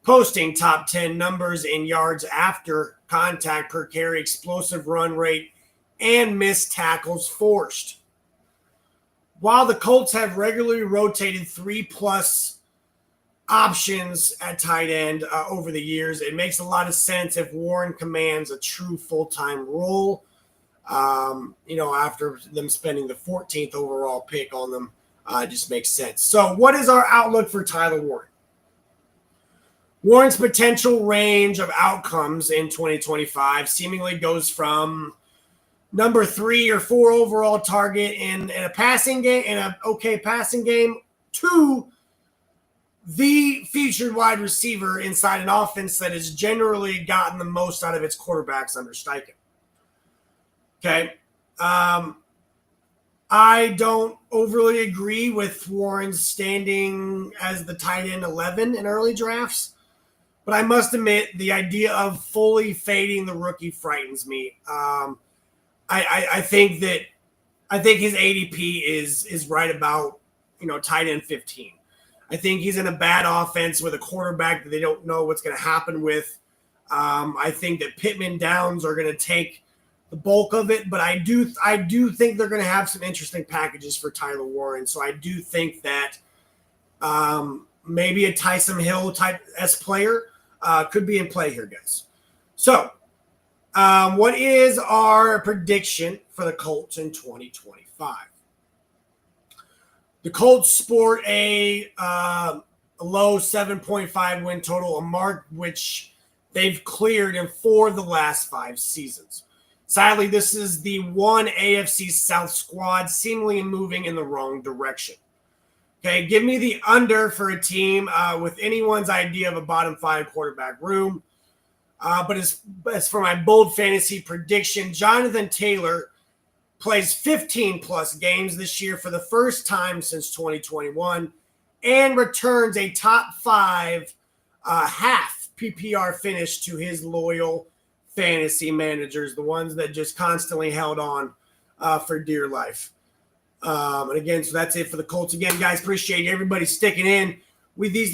posting top 10 numbers in yards after contact per carry, explosive run rate, and missed tackles forced. While the Colts have regularly rotated 3+ options at tight end over the years, it makes a lot of sense if Warren commands a true full-time role. After them spending the 14th overall pick on them, it just makes sense. So what is our outlook for Tyler Warren? Warren's potential range of outcomes in 2025 seemingly goes from number 3 or 4 overall target in a passing game, in an okay passing game, to the featured wide receiver inside an offense that has generally gotten the most out of its quarterbacks under Steichen. Okay. I don't overly agree with Warren's standing as the tight end 11 in early drafts, but I must admit the idea of fully fading the rookie frightens me. I think his ADP is right about, tight end 15. I think he's in a bad offense with a quarterback that they don't know what's going to happen with. I think that Pittman Downs are going to take the bulk of it, but I do think they're going to have some interesting packages for Tyler Warren. So I do think that maybe a Taysom Hill type S player could be in play here, guys. So what is our prediction for the Colts in 2025? The Colts sport a low 7.5 win total, a mark which they've cleared in 4 of the last 5 seasons. Sadly, this is the one AFC South squad seemingly moving in the wrong direction. Okay, give me the under for a team with anyone's idea of a bottom 5 quarterback room. But as for my bold fantasy prediction, Jonathan Taylor plays 15+ games this year for the first time since 2021 and returns a top 5 half PPR finish to his loyal fantasy managers, the ones that just constantly held on for dear life. And again, so that's it for the Colts. Again, guys, appreciate everybody sticking in. With these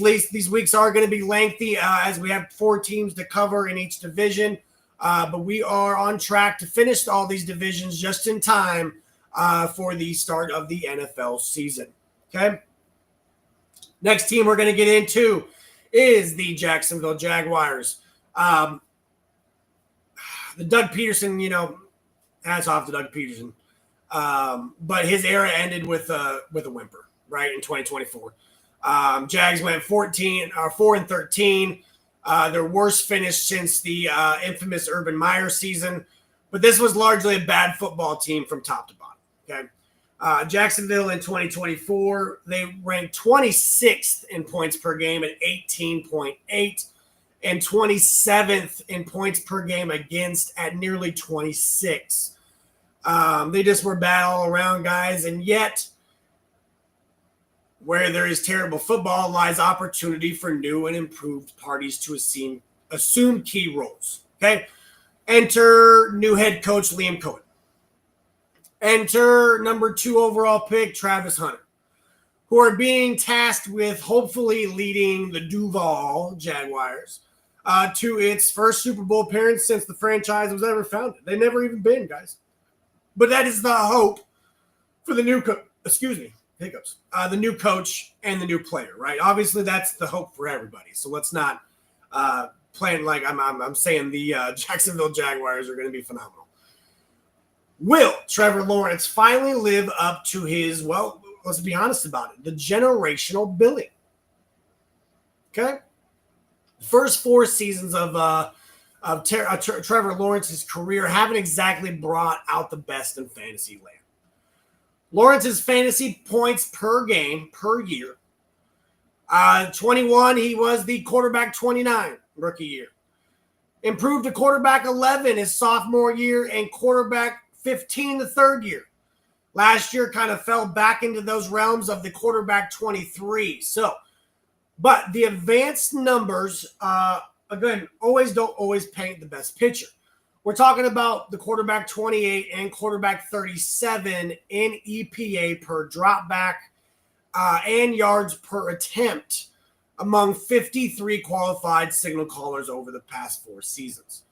weeks are going to be lengthy as we have 4 teams to cover in each division. But we are on track to finish all these divisions just in time for the start of the NFL season. Okay. Next team we're going to get into is the Jacksonville Jaguars. The Doug Peterson, hats off to Doug Peterson. But his era ended with a whimper, right, in 2024. Jags went 4-13. Their worst finish since the infamous Urban Meyer season. But this was largely a bad football team from top to bottom. Okay. Jacksonville in 2024, they ranked 26th in points per game at 18.8 and 27th in points per game against at nearly 26. They just were bad all around, guys. And yet, where there is terrible football lies opportunity for new and improved parties to assume key roles. Okay. Enter new head coach Liam Cohen. Enter number 2 overall pick Travis Hunter, who are being tasked with hopefully leading the Duval Jaguars to its first Super Bowl appearance since the franchise was ever founded. They've never even been, guys. But that is the hope for the new the new coach and the new player, right? Obviously, that's the hope for everybody. So let's not playing like I'm saying the Jacksonville Jaguars are going to be phenomenal. Will Trevor Lawrence finally live up to his, well, let's be honest about it, the generational billing? Okay? First 4 seasons of Trevor Lawrence's career haven't exactly brought out the best in fantasy land. Lawrence's fantasy points per game per year. 21, he was the quarterback 29 rookie year. Improved to quarterback 11 his sophomore year and quarterback 15 the third year. Last year kind of fell back into those realms of the quarterback 23. So, but the advanced numbers, again, don't always paint the best picture. We're talking about the quarterback 28 and quarterback 37 in EPA per dropback and yards per attempt among 53 qualified signal callers over the past 4 seasons.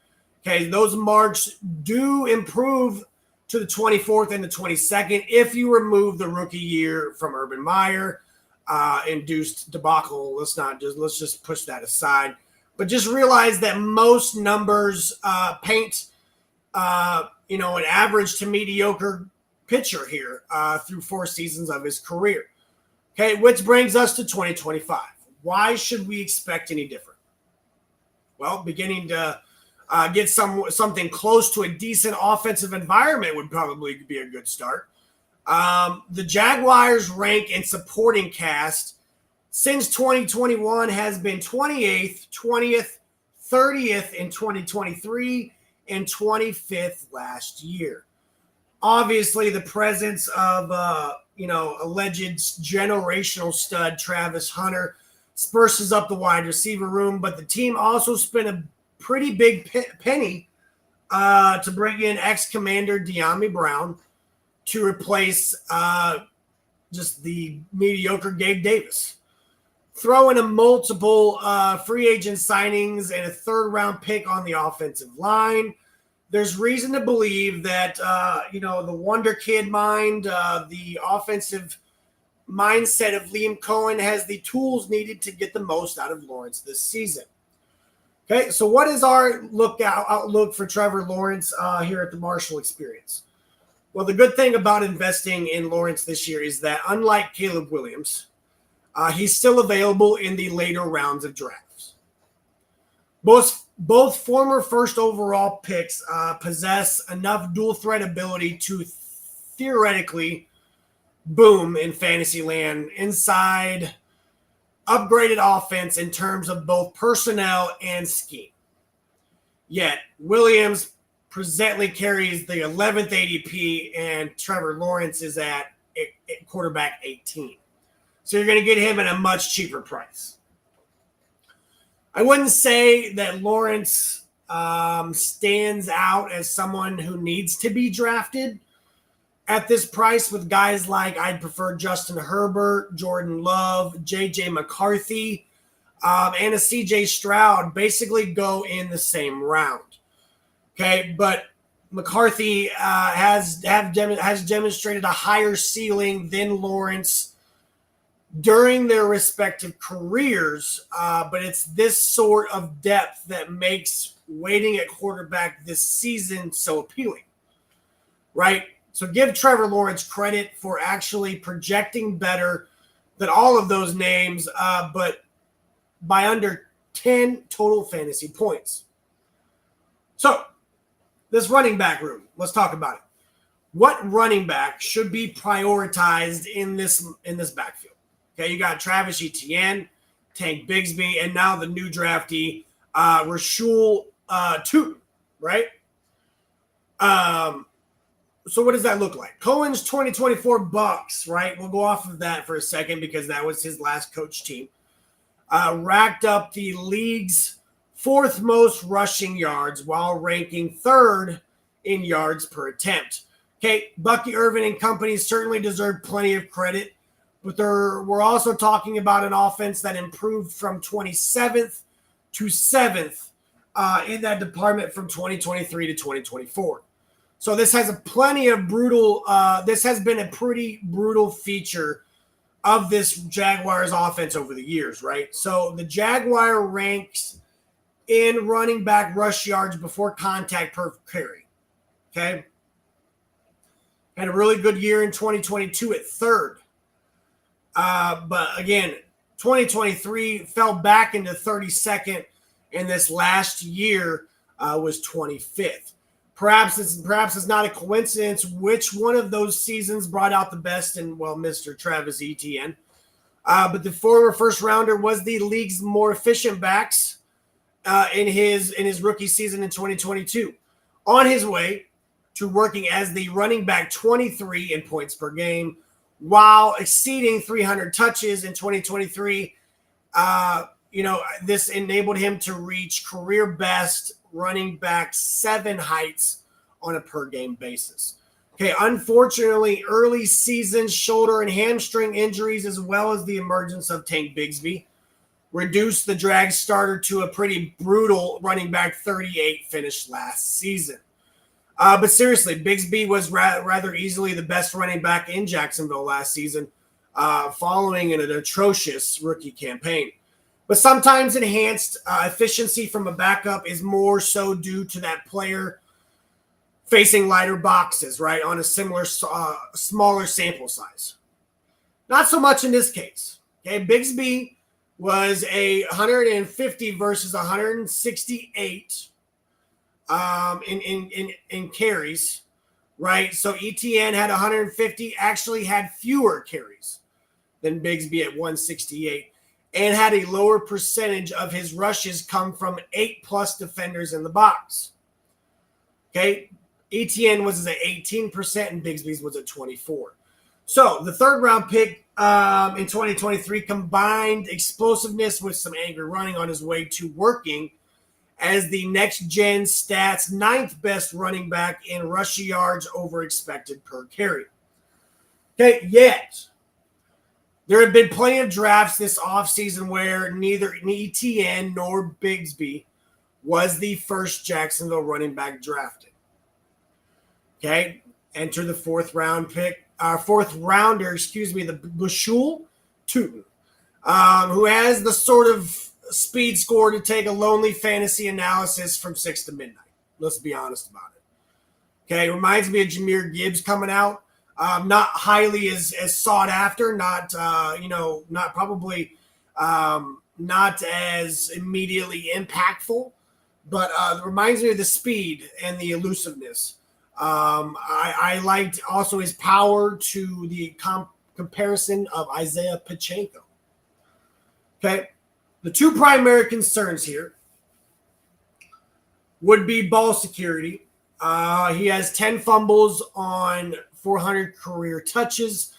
Okay, those marks do improve to the 24th and the 22nd if you remove the rookie year from Urban Meyer induced debacle. Let's just push that aside. But just realize that most numbers paint, an average to mediocre pitcher here through 4 seasons of his career. Okay, which brings us to 2025. Why should we expect any different? Well, beginning to get something close to a decent offensive environment would probably be a good start. The Jaguars' rank in supporting cast since 2021 has been 28th, 20th, 30th in 2023, and 25th last year. Obviously, the presence of alleged generational stud Travis Hunter spurses up the wide receiver room, but the team also spent a pretty big penny to bring in ex-commander De'Ami Brown to replace just the mediocre Gabe Davis. Throw in a multiple free agent signings and a 3rd-round pick on the offensive line. There's reason to believe that, the wonder kid mind, the offensive mindset of Liam Cohen has the tools needed to get the most out of Lawrence this season. Okay, so what is our outlook for Trevor Lawrence here at the Marshall Experience? Well, the good thing about investing in Lawrence this year is that unlike Caleb Williams, he's still available in the later rounds of drafts. Both former first overall picks possess enough dual threat ability to theoretically boom in fantasy land inside upgraded offense in terms of both personnel and scheme. Yet, Williams presently carries the 11th ADP and Trevor Lawrence is at quarterback 18. So you're going to get him at a much cheaper price. I wouldn't say that Lawrence stands out as someone who needs to be drafted at this price with guys like I'd prefer Justin Herbert, Jordan Love, JJ McCarthy, and a CJ Stroud basically go in the same round. Okay, but McCarthy has demonstrated a higher ceiling than Lawrence during their respective careers, but it's this sort of depth that makes waiting at quarterback this season so appealing, right? So give Trevor Lawrence credit for actually projecting better than all of those names, but by under 10 total fantasy points. So this running back room, let's talk about it. What running back should be prioritized in this backfield? Okay, you got Travis Etienne, Tank Bigsby, and now the new draftee, Rashul Tootin, right? So what does that look like? Cohen's 2024 Bucks, right? We'll go off of that for a second because that was his last coach team. Racked up the league's 4th most rushing yards while ranking 3rd in yards per attempt. Okay, Bucky Irvin and company certainly deserve plenty of credit, but we're also talking about an offense that improved from 27th to 7th in that department from 2023 to 2024. So this has this has been a pretty brutal feature of this Jaguars offense over the years, right? So the Jaguar ranks in running back rush yards before contact per carry. Okay. Had a really good year in 2022 at third. But again, 2023 fell back into 32nd, and this last year was 25th. Perhaps it's not a coincidence which one of those seasons brought out the best in, well, Mr. Travis Etienne. But the former first rounder was the league's more efficient backs in his rookie season in 2022. On his way to working as the running back 23 in points per game, while exceeding 300 touches in 2023. This enabled him to reach career best running back 7 heights on a per game basis. Okay, unfortunately, early season shoulder and hamstring injuries, as well as the emergence of Tank Bigsby, reduced the drag starter to a pretty brutal running back 38 finish last season. But seriously, Bigsby was rather easily the best running back in Jacksonville last season, following an atrocious rookie campaign. But sometimes enhanced efficiency from a backup is more so due to that player facing lighter boxes, right, on a similar smaller sample size. Not so much in this case. Okay, Bigsby was a 150 versus 168 in carries, right? So ETN had 150, actually had fewer carries than Bigsby at 168, and had a lower percentage of his rushes come from 8+ defenders in the box. Okay, ETN was at 18% and Bigsby's was at 24%. So the third round pick in 2023 combined explosiveness with some angry running on his way to working as the next-gen stats 9th best running back in rush yards over expected per carry. Okay, yet there have been plenty of drafts this offseason where neither ETN nor Bigsby was the first Jacksonville running back drafted. Okay, enter the fourth rounder, the Bashul Tootin, who has the sort of speed score to take a lonely fantasy analysis from 6 to midnight. Let's be honest about it. Okay, reminds me of Jahmyr Gibbs coming out. Not highly as sought after, not as immediately impactful, but reminds me of the speed and the elusiveness. I liked also his power to the comparison of Isaiah Pacheco. Okay. The two primary concerns here would be ball security. He has 10 fumbles on 400 career touches,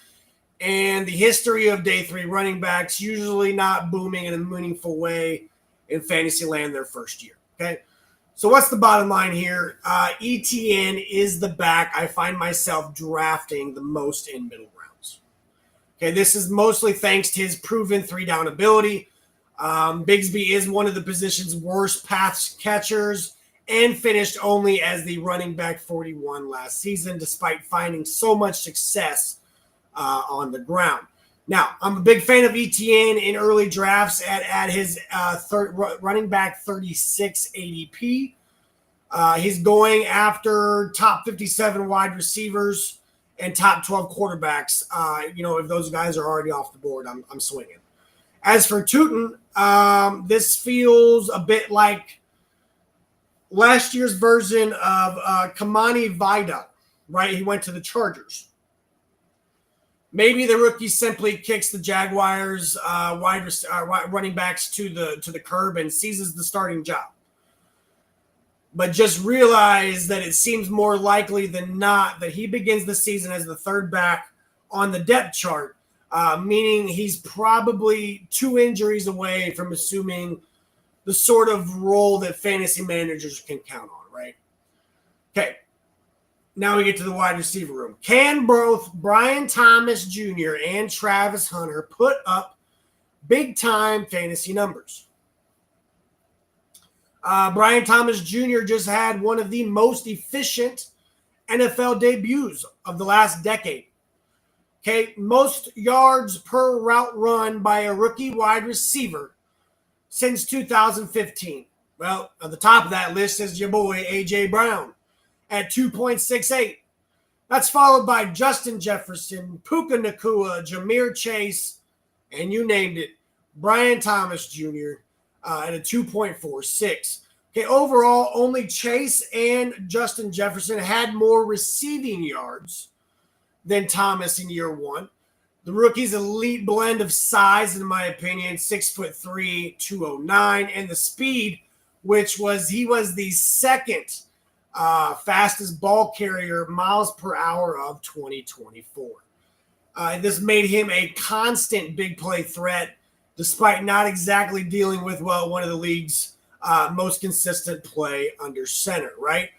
and the history of day 3 running backs usually not booming in a meaningful way in fantasy land their first year. Okay. So what's the bottom line here? ETN is the back I find myself drafting the most in middle rounds. Okay. This is mostly thanks to his proven 3-down ability. Bigsby is one of the position's worst pass catchers and finished only as the running back 41 last season, despite finding so much success on the ground. Now, I'm a big fan of ETN in early drafts at his running back 36 ADP. He's going after top 57 wide receivers and top 12 quarterbacks. If those guys are already off the board, I'm swinging. As for Tootin, this feels a bit like last year's version of Kamani Vidal, right? He went to the Chargers. Maybe the rookie simply kicks the Jaguars running backs to the curb and seizes the starting job. But just realize that it seems more likely than not that he begins the season as the third back on the depth chart, meaning he's probably 2 injuries away from assuming the sort of role that fantasy managers can count on, right? Okay. Now we get to the wide receiver room. Can both Brian Thomas Jr. and Travis Hunter put up big-time fantasy numbers? Brian Thomas Jr. just had one of the most efficient NFL debuts of the last decade. Okay, most yards per route run by a rookie wide receiver since 2015. Well, at the top of that list is your boy, A.J. Brown, at 2.68. That's followed by Justin Jefferson, Puka Nacua, Jahmyr Chase, and you named it, Brian Thomas Jr. At a 2.46. Okay, overall, only Chase and Justin Jefferson had more receiving yards than Thomas in year one. The rookie's elite blend of size, in my opinion, 6'3", 209, and the speed, he was the second fastest ball carrier miles per hour of 2024. This made him a constant big play threat, despite not exactly dealing with, one of the league's most consistent play under center, right?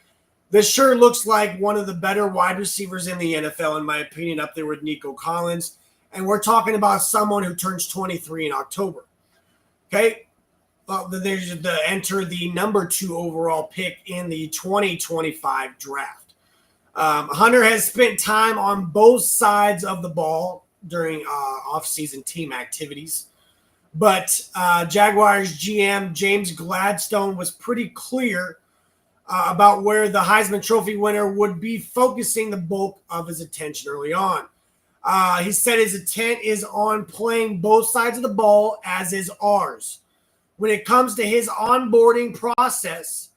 This sure looks like one of the better wide receivers in the NFL, in my opinion, up there with Nico Collins. And we're talking about someone who turns 23 in October. Okay? Well, there's enter the number 2 overall pick in the 2025 draft. Hunter has spent time on both sides of the ball during offseason team activities. But Jaguars GM James Gladstone was pretty clear about where the Heisman Trophy winner would be focusing the bulk of his attention early on. He said his intent is on playing both sides of the ball, as is ours. When it comes to his onboarding process,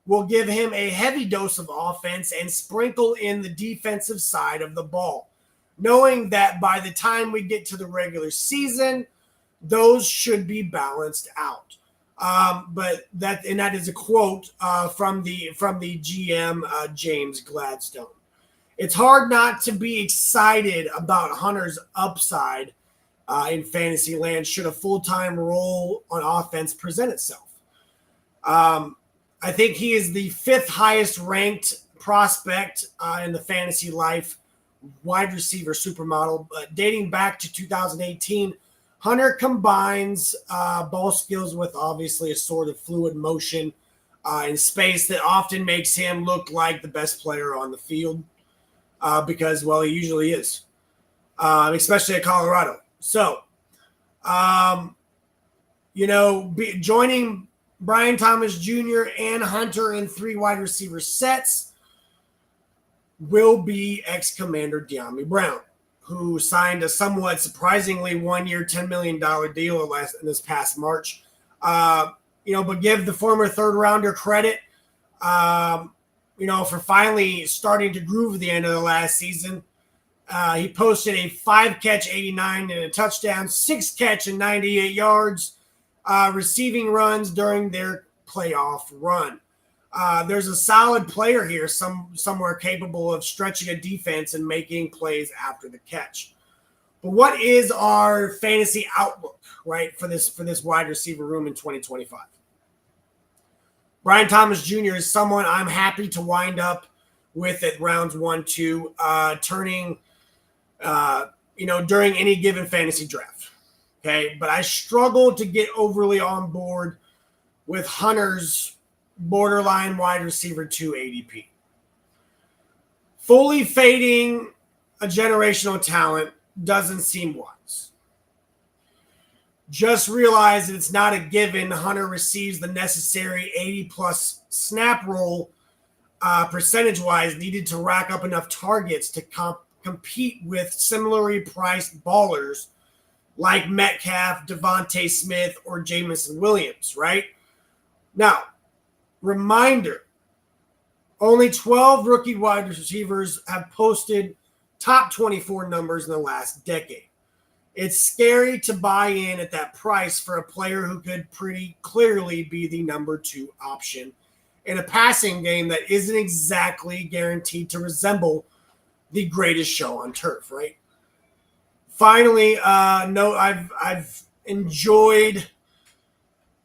we'll give him a heavy dose of offense and sprinkle in the defensive side of the ball, knowing that by the time we get to the regular season, those should be balanced out. But that is a quote from the GM James Gladstone. It's hard not to be excited about Hunter's upside in fantasy land should a full-time role on offense present itself. I think he is the 5th highest ranked prospect in the fantasy life wide receiver supermodel. Dating back to 2018, Hunter combines ball skills with obviously a sort of fluid motion in space that often makes him look like the best player on the field because, he usually is, especially at Colorado. So, joining Brian Thomas Jr. and Hunter in 3 wide receiver sets will be ex-Commander De'Ami Brown, who signed a somewhat surprisingly 1-year, $10 million deal in this past March. But give the former third-rounder credit, for finally starting to groove at the end of the last season. He posted a 5-catch 89 and a touchdown, 6-catch and 98 yards, receiving runs during their playoff run. There's a solid player here, somewhere capable of stretching a defense and making plays after the catch. But what is our fantasy outlook, right, for this wide receiver room in 2025? Brian Thomas Jr. is someone I'm happy to wind up with at rounds 1, 2, turning during any given fantasy draft. Okay, but I struggle to get overly on board with Hunter's borderline wide receiver 2 ADP. Fully fading a generational talent doesn't seem wise. Just realize that it's not a given Hunter receives the necessary 80-plus snap roll percentage-wise needed to rack up enough targets to compete with similarly priced ballers like Metcalf, Devontae Smith, or Jameson Williams, right? Now, reminder, only 12 rookie wide receivers have posted top 24 numbers in the last decade. It's scary to buy in at that price for a player who could pretty clearly be the number 2 option in a passing game that isn't exactly guaranteed to resemble the greatest show on turf, right? Finally, I've enjoyed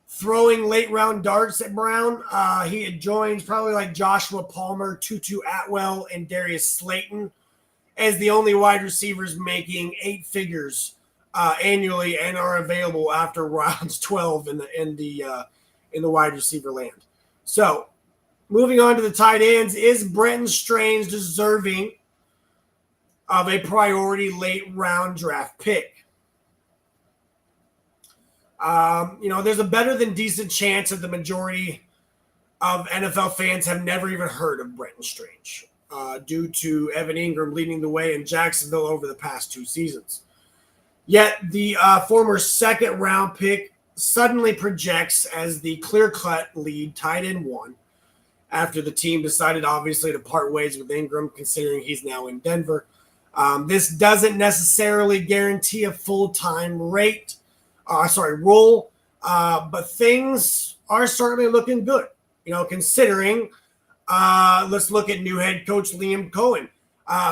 throwing late round darts at Brown. He had joined probably like Joshua Palmer, Tutu Atwell, and Darius Slayton as the only wide receivers making 8 figures annually and are available after rounds 12 in the wide receiver land. So, moving on to the tight ends, is Brenton Strange deserving of a priority late round draft pick? There's a better than decent chance of the majority of NFL fans have never even heard of Brenton Strange due to Evan Ingram leading the way in Jacksonville over the past 2 seasons. Yet the former second-round pick suddenly projects as the clear-cut lead tight end 1 after the team decided, obviously, to part ways with Ingram, considering he's now in Denver. This doesn't necessarily guarantee a full-time role, but things are certainly looking good. Considering, let's look at new head coach Liam Cohen.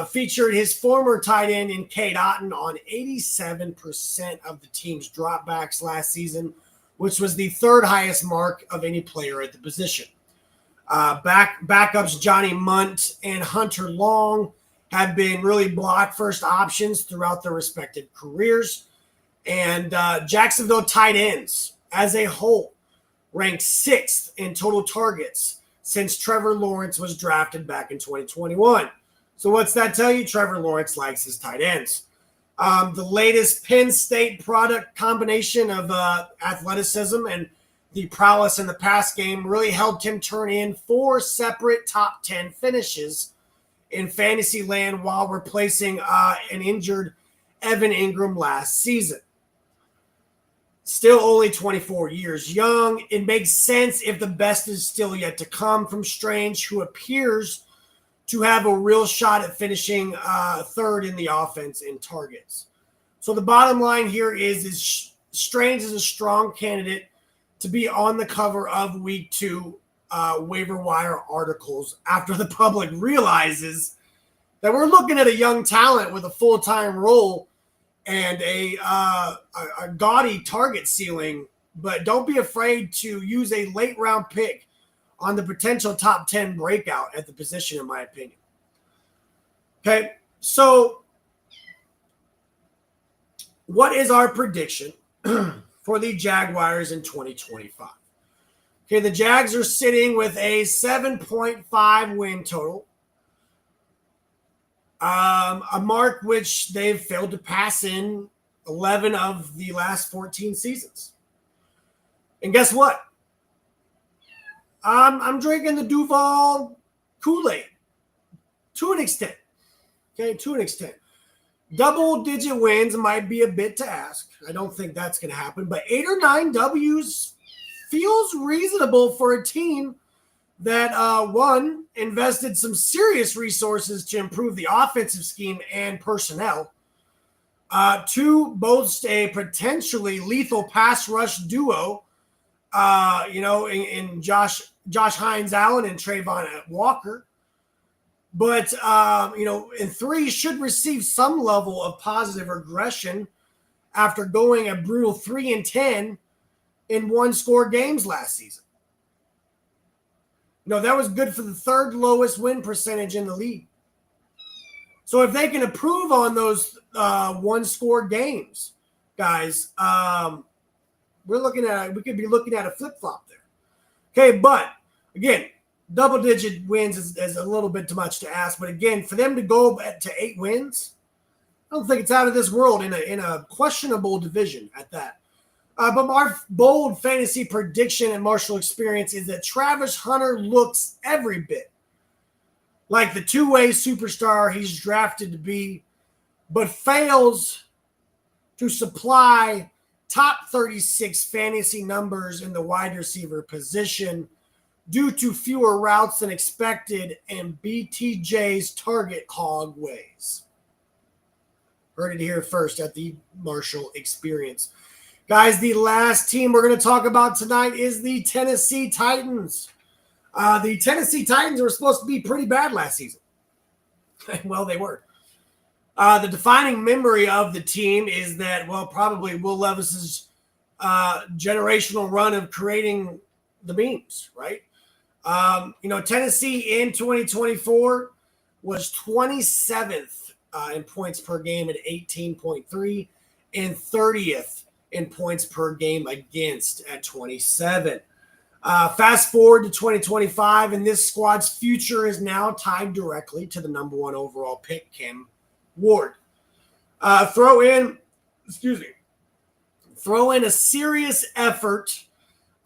Featured his former tight end in Cade Otton on 87% of the team's dropbacks last season, which was the 3rd highest mark of any player at the position. Backups Johnny Munt and Hunter Long have been really block first options throughout their respective careers. And Jacksonville tight ends as a whole ranked 6th in total targets since Trevor Lawrence was drafted back in 2021. So what's that tell you? Trevor Lawrence likes his tight ends. The latest Penn State product combination of athleticism and the prowess in the pass game really helped him turn in 4 separate top 10 finishes in fantasy land while replacing an injured Evan Ingram last season. Still only 24 years young. It makes sense if the best is still yet to come from Strange, who appears to have a real shot at finishing 3rd in the offense in targets. So the bottom line here is Strange is a strong candidate to be on the cover of week 2 waiver wire articles after the public realizes that we're looking at a young talent with a full-time role and a gaudy target ceiling, but don't be afraid to use a late-round pick on the potential top 10 breakout at the position, in my opinion. Okay, so what is our prediction for the Jaguars in 2025? Okay, the Jags are sitting with a 7.5 win total, a mark which they've failed to pass in 11 of the last 14 seasons. And guess what? I'm drinking the Duval Kool-Aid to an extent. Okay, to an extent. Double-digit wins might be a bit to ask. I don't think that's going to happen. But 8 or 9 W's feels reasonable for a team that, one, invested some serious resources to improve the offensive scheme and personnel. 2, boasts a potentially lethal pass rush duo, in Josh Hines Allen and Trayvon Walker. But, and 3, should receive some level of positive regression after going a brutal 3-10 in 1-score games last season. That was good for the 3rd lowest win percentage in the league. So if they can improve on those 1-score games, guys, we could be looking at a flip-flop there. Okay, but again, double-digit wins is a little bit too much to ask. But again, for them to go to 8 wins, I don't think it's out of this world in a questionable division at that. But our bold fantasy prediction and Marshall experience is that Travis Hunter looks every bit like the two-way superstar he's drafted to be, but fails to supply top 36 fantasy numbers in the wide receiver position due to fewer routes than expected and BTJ's target hog ways. Heard it here first at the Marshall experience. Guys, the last team we're going to talk about tonight is the Tennessee Titans. The Tennessee Titans were supposed to be pretty bad last season. Well, they were. The defining memory of the team is that, probably Will Levis's generational run of creating the memes, right? Tennessee in 2024 was 27th in points per game at 18.3 and 30th in points per game against at 27. Fast forward to 2025, and this squad's future is now tied directly to the number 1 overall pick, Cam Ward. Throw in a serious effort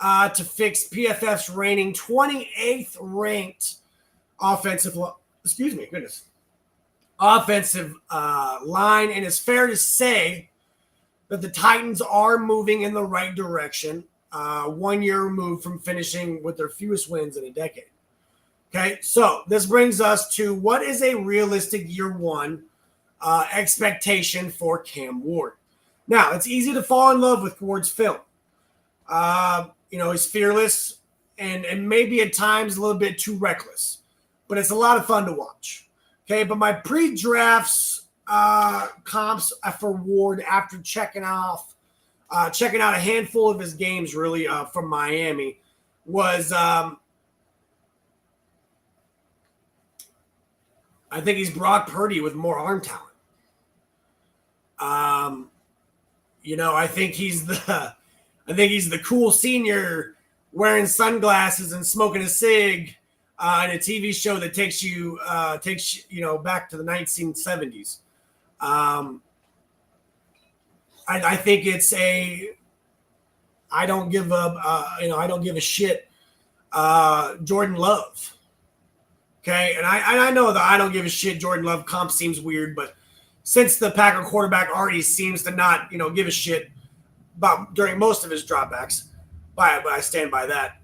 to fix PFF's reigning 28th ranked offensive line, and it's fair to say that the Titans are moving in the right direction, 1 year removed from finishing with their fewest wins in a decade. Okay, so this brings us to what is a realistic year one expectation for Cam Ward. Now, it's easy to fall in love with Ward's film. He's fearless and maybe at times a little bit too reckless, but it's a lot of fun to watch. Okay, but my pre-drafts comps for Ward after checking out a handful of his games really from Miami was I think he's Brock Purdy with more arm talent. I think he's the cool senior wearing sunglasses and smoking a cig in a TV show that takes you back to the 1970s. I think it's I don't give a shit. Jordan Love. Okay, and I know that I don't give a shit. Jordan Love comp seems weird, but since the Packer quarterback already seems to not give a shit about during most of his dropbacks, but I stand by that.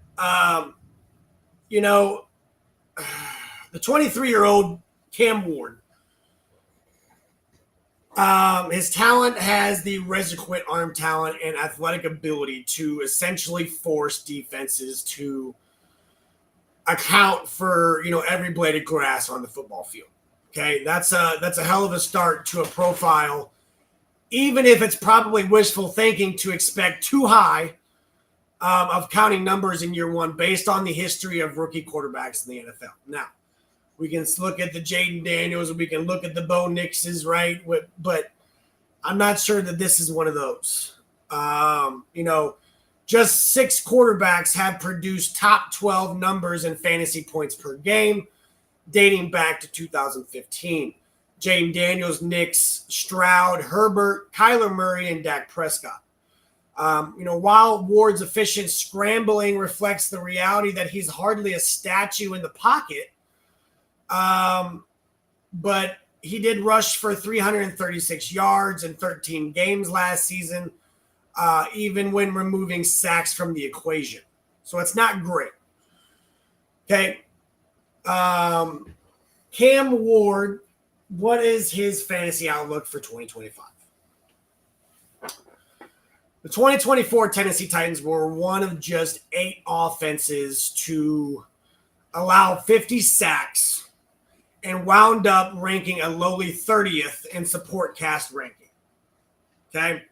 The 23-year-old Cam Ward, his talent has the requisite arm talent and athletic ability to essentially force defenses to account for every blade of grass on the football field. Okay, that's a hell of a start to a profile, even if it's probably wishful thinking to expect too high of counting numbers in year one based on the history of rookie quarterbacks in the NFL. Now, we can look at the Jayden Daniels, we can look at the Bo Nixes, right? But I'm not sure that this is one of those. Just 6 quarterbacks have produced top 12 numbers in fantasy points per game, dating back to 2015. Jayden Daniels, Nix, Stroud, Herbert, Kyler Murray, and Dak Prescott. While Ward's efficient scrambling reflects the reality that he's hardly a statue in the pocket, but he did rush for 336 yards in 13 games last season, even when removing sacks from the equation. So it's not great. Okay. Cam Ward, what is his fantasy outlook for 2025? The 2024 Tennessee Titans were one of just 8 offenses to allow 50 sacks and wound up ranking a lowly 30th in support cast ranking. Okay.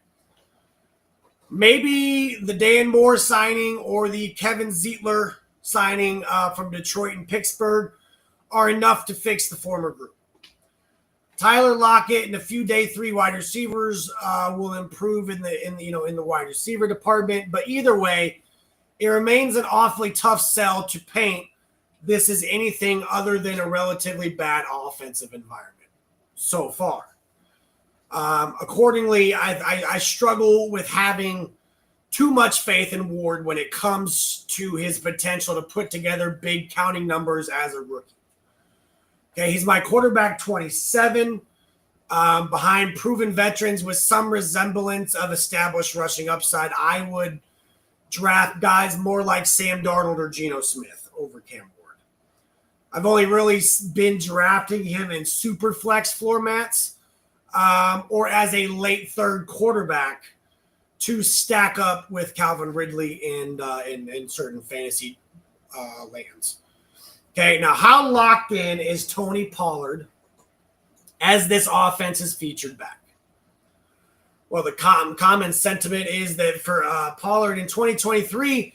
Maybe the Dan Moore signing or the Kevin Zeitler signing from Detroit and Pittsburgh are enough to fix the former group. Tyler Lockett and a few day 3 wide receivers will improve in the wide receiver department. But either way, it remains an awfully tough sell to paint this as anything other than a relatively bad offensive environment so far. Accordingly, I struggle with having too much faith in Ward when it comes to his potential to put together big counting numbers as a rookie. Okay, he's my quarterback 27, behind proven veterans with some resemblance of established rushing upside. I would draft guys more like Sam Darnold or Geno Smith over Cam Ward. I've only really been drafting him in super flex formats or as a late third quarterback to stack up with Calvin Ridley in certain fantasy lands. Okay, now how locked in is Tony Pollard as this offense is featured back? Well, the common sentiment is that for Pollard in 2023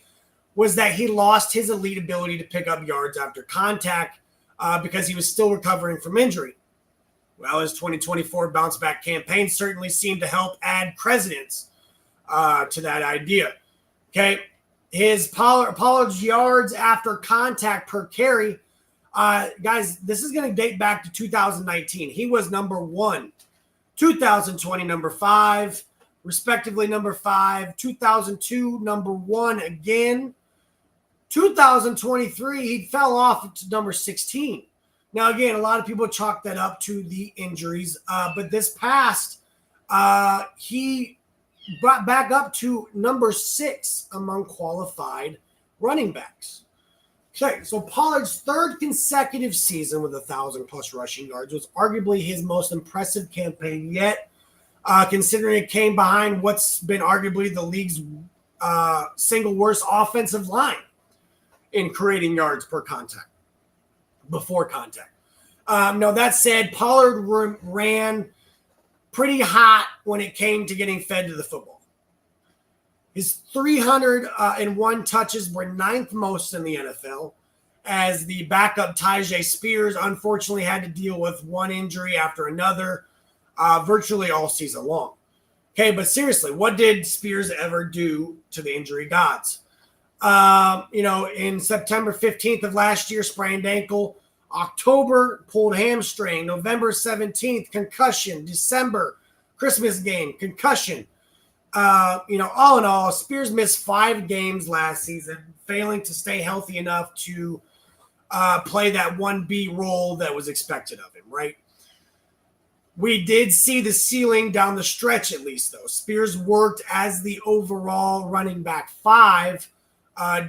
was that he lost his elite ability to pick up yards after contact because he was still recovering from injury. Well, his 2024 bounce-back campaign certainly seemed to help add credence to that idea. Okay, his Pollard's yards after contact per carry, guys, this is going to date back to 2019. He was number 1. 2020, number 5. respectively number 5. 2002, number 1 again. 2023, he fell off to number 16. Now, again, a lot of people chalk that up to the injuries, but this past, he brought back up to number 6 among qualified running backs. Okay, so Pollard's third consecutive season with 1,000-plus rushing yards was arguably his most impressive campaign yet, considering it came behind what's been arguably the league's single worst offensive line in creating yards before contact. Now, that said, Pollard ran pretty hot when it came to getting fed to the football. His 301 touches were 9th most in the NFL, as the backup CJ Stroud unfortunately had to deal with one injury after another virtually all season long. Okay, but seriously, what did Spears ever do to the injury gods? In September 15th of last year, sprained ankle. October, pulled hamstring. November 17th, concussion. December, Christmas game, concussion. All in all, Spears missed 5 games last season, failing to stay healthy enough to play that 1B role that was expected of him, right? We did see the ceiling down the stretch, at least, though. Spears worked as the overall running back 5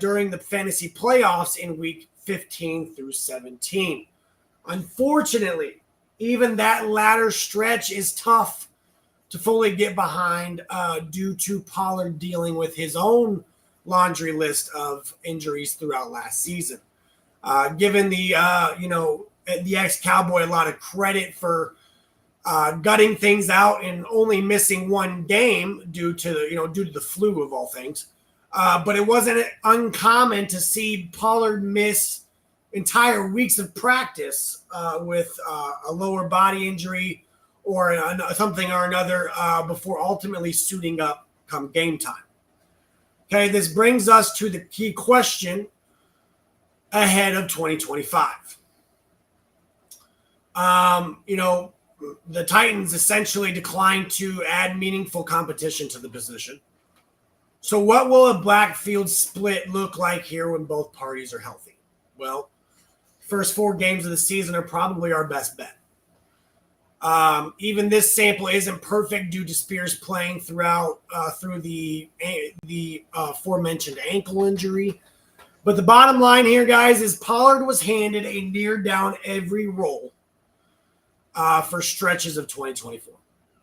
during the fantasy playoffs in week 15 through 17. Unfortunately, even that latter stretch is tough to fully get behind due to Pollard dealing with his own laundry list of injuries throughout last season. Giving the ex-Cowboy a lot of credit for gutting things out and only missing 1 game due to the flu of all things. But it wasn't uncommon to see Pollard miss entire weeks of practice with a lower body injury or something or another before ultimately suiting up come game time. Okay, this brings us to the key question ahead of 2025. The Titans essentially declined to add meaningful competition to the position. So what will a backfield split look like here when both parties are healthy? Well, first 4 games of the season are probably our best bet. Even this sample isn't perfect due to Spears playing through the aforementioned ankle injury. But the bottom line here, guys, is Pollard was handed a near down every role for stretches of 2024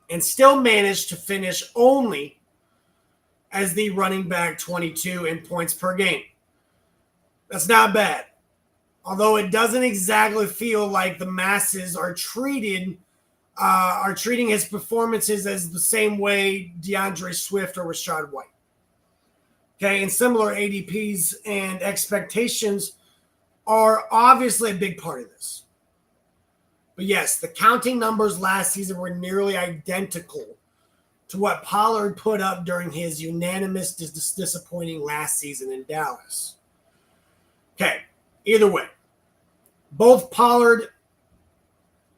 and still managed to finish only as the running back 22 in points per game. That's not bad. Although it doesn't exactly feel like the masses are treating his performances as the same way DeAndre Swift or Rashad White. Okay, and similar ADPs and expectations are obviously a big part of this. But yes, the counting numbers last season were nearly identical to what Pollard put up during his unanimous disappointing last season in Dallas. Okay, either way, both Pollard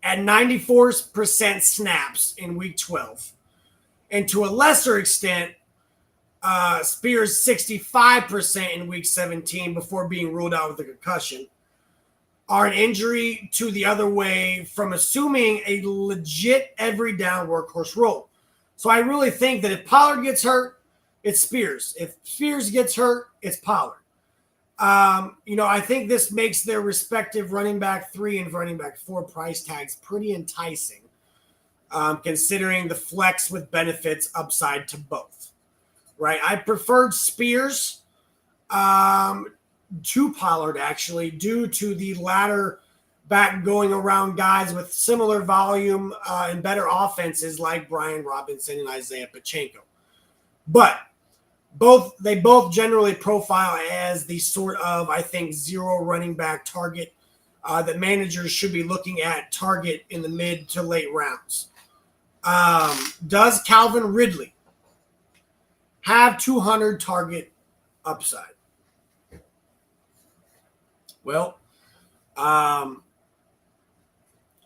at 94% snaps in week 12, and to a lesser extent, Spears 65% in week 17 before being ruled out with a concussion, are an injury to the other way from assuming a legit every down workhorse role. So I really think that if Pollard gets hurt, it's Spears. If Spears gets hurt, it's Pollard. I think this makes their respective running back 3 and running back 4 price tags pretty enticing, considering the flex with benefits upside to both. Right? I preferred Spears to Pollard, actually, due to the latter back going around guys with similar volume and better offenses like Brian Robinson and Isaiah Pacheco. But they both generally profile as the sort of, I think, 0 running back target that managers should be looking at target in the mid to late rounds. Does Calvin Ridley have 200 target upside? Well,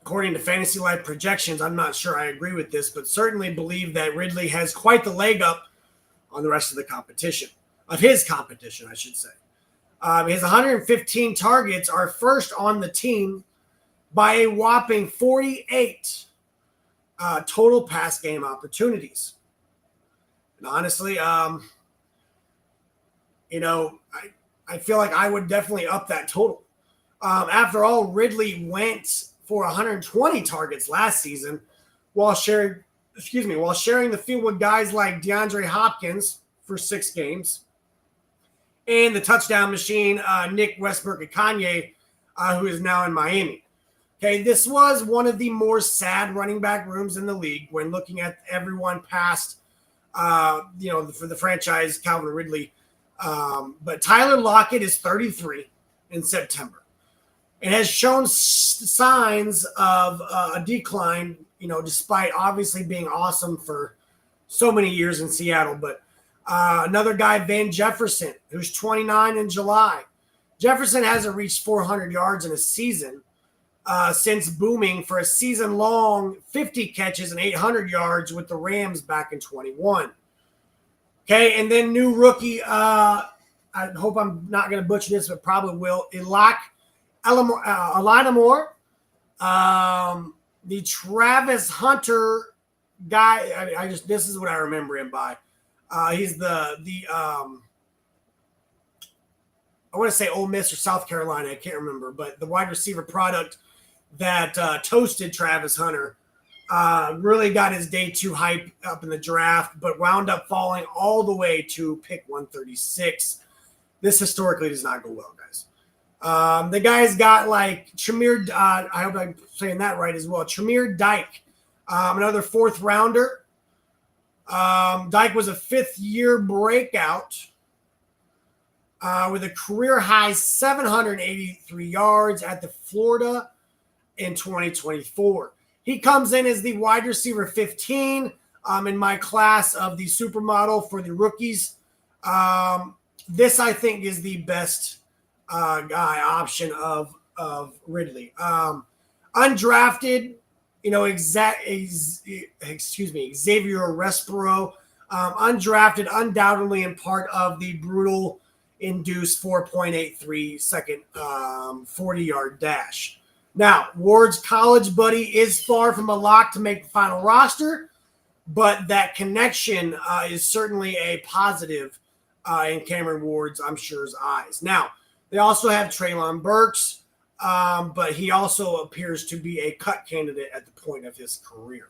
according to Fantasy Life projections, I'm not sure I agree with this, but certainly believe that Ridley has quite the leg up on the rest of the competition, of his competition, I should say. His 115 targets are first on the team by a whopping 48 total pass game opportunities. And honestly, I feel like I would definitely up that total. After all, Ridley went for 120 targets last season while sharing the field with guys like DeAndre Hopkins for 6 games and the touchdown machine, Nick Westbrook-Ikanye, who is now in Miami. Okay, this was one of the more sad running back rooms in the league when looking at everyone past, for the franchise, Calvin Ridley. But Tyler Lockett is 33 in September and has shown signs of a decline, despite obviously being awesome for so many years in Seattle. But another guy, Van Jefferson, who's 29 in July. Jefferson hasn't reached 400 yards in a season since booming for a season-long 50 catches and 800 yards with the Rams back in 21. Okay, and then new rookie, I hope I'm not going to butcher this, but probably will, Elijah Moore, the Travis Hunter guy. This is what I remember him by. He's I want to say Ole Miss or South Carolina, I can't remember, but the wide receiver product that toasted Travis Hunter really got his day 2 hype up in the draft, but wound up falling all the way to pick 136. This historically does not go well, guys. The guy's got like Tremere, I hope I'm saying that right as well, Tremere Dyke, another 4th rounder. Dyke was a 5th-year breakout with a career-high 783 yards at the Florida in 2024. He comes in as the wide receiver 15 in my class of the supermodel for the rookies. This, I think, is the best guy option of Ridley. Undrafted, Xavier Respiro, undrafted, undoubtedly in part of the brutal induced 4.83 second 40-yard dash. Now, Ward's college buddy is far from a lock to make the final roster, but that connection is certainly a positive in Cameron Ward's, I'm sure's eyes. Now, they also have Treylon Burks, but he also appears to be a cut candidate at the point of his career.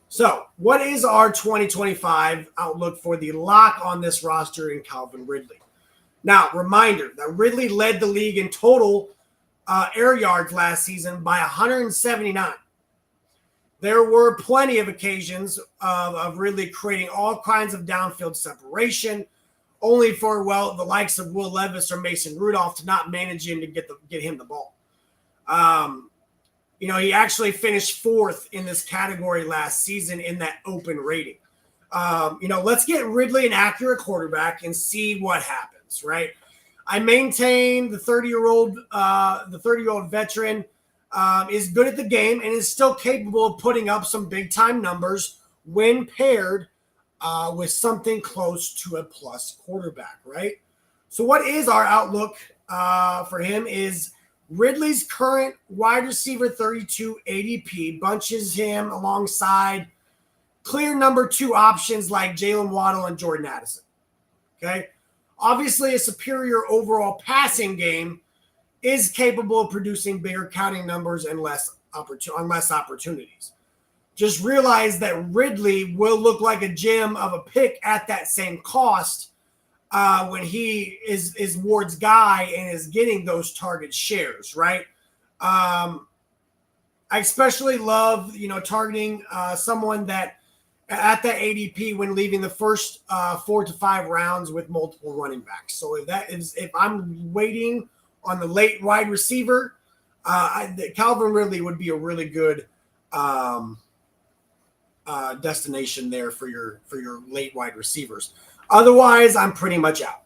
So, what is our 2025 outlook for the lock on this roster in Calvin Ridley? Now, reminder that Ridley led the league in total air yards last season by 179. There were plenty of occasions of Ridley creating all kinds of downfield separation, only for, the likes of Will Levis or Mason Rudolph to not manage him to get him the ball. He actually finished 4th in this category last season in that open rating. Let's get Ridley an accurate quarterback and see what happens, right? I maintain the 30-year-old veteran is good at the game and is still capable of putting up some big-time numbers when paired with something close to a plus quarterback, right? So what is our outlook for him is Ridley's current wide receiver 32 ADP bunches him alongside clear number 2 options like Jalen Waddle and Jordan Addison, okay? Obviously, a superior overall passing game is capable of producing bigger counting numbers and less opportunities. Just realize that Ridley will look like a gem of a pick at that same cost when he is Ward's guy and is getting those target shares, right? I especially love, targeting someone that at that ADP when leaving the first 4 to 5 rounds with multiple running backs. So if I'm waiting on the late wide receiver, Calvin Ridley would be a really good destination there for your late wide receivers. Otherwise, I'm pretty much out.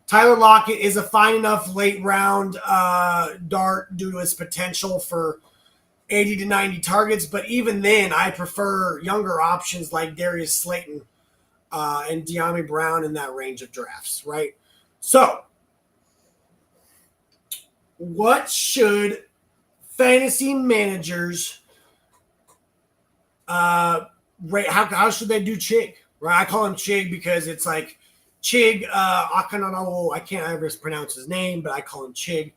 Tyler Lockett is a fine enough late round dart due to his potential for 80 to 90 targets. But even then, I prefer younger options like Darius Slayton and De'Ami Brown in that range of drafts, right? So, what should fantasy managers rate? How should they do Chig? Right, I call him Chig because it's like Chig Akanano. I can't ever pronounce his name, but I call him Chig.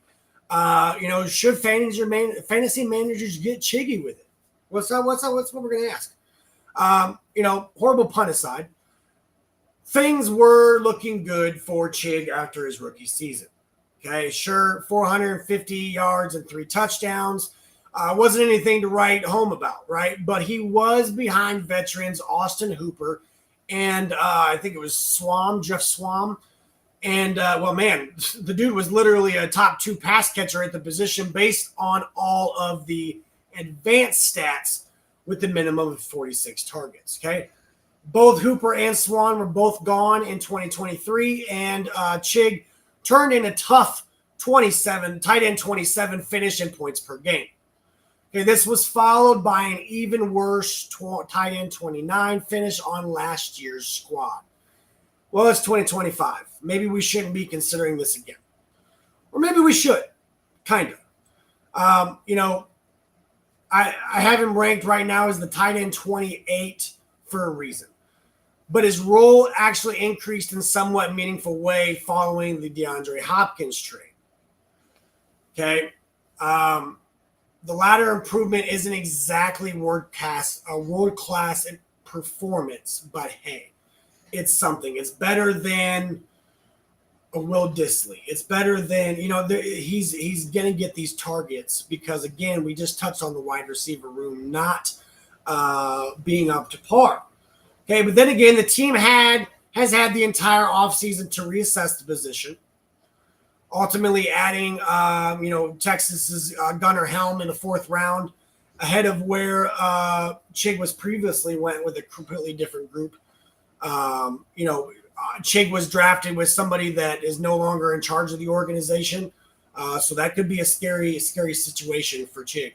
Should fantasy managers get Chiggy with it? What's what we're gonna ask? Horrible pun aside, things were looking good for Chig after his rookie season. Okay, sure, 450 yards and 3 touchdowns. Wasn't anything to write home about, right? But he was behind veterans Austin Hooper and I think it was Jeff Swam. And, the dude was literally a top 2 pass catcher at the position based on all of the advanced stats with the minimum of 46 targets, okay? Both Hooper and Swan were both gone in 2023, and Chig turned in a tough tight end 27 finish in points per game. Okay, this was followed by an even worse tight end 29 finish on last year's squad. Well, it's 2025. Maybe we shouldn't be considering this again. Or maybe we should, kind of. I have him ranked right now as the tight end 28 for a reason. But his role actually increased in somewhat meaningful way following the DeAndre Hopkins trade. Okay. The latter improvement isn't exactly world-class performance, but hey, it's something. It's better than a Will Dissly. It's better than, he's going to get these targets because, again, we just touched on the wide receiver room not being up to par. Okay, but then again, the team has had the entire offseason to reassess the position, ultimately adding, Texas's Gunnar Helm in the 4th round ahead of where Chig was previously went with a completely different group. Chig was drafted with somebody that is no longer in charge of the organization. So that could be a scary situation for Chig.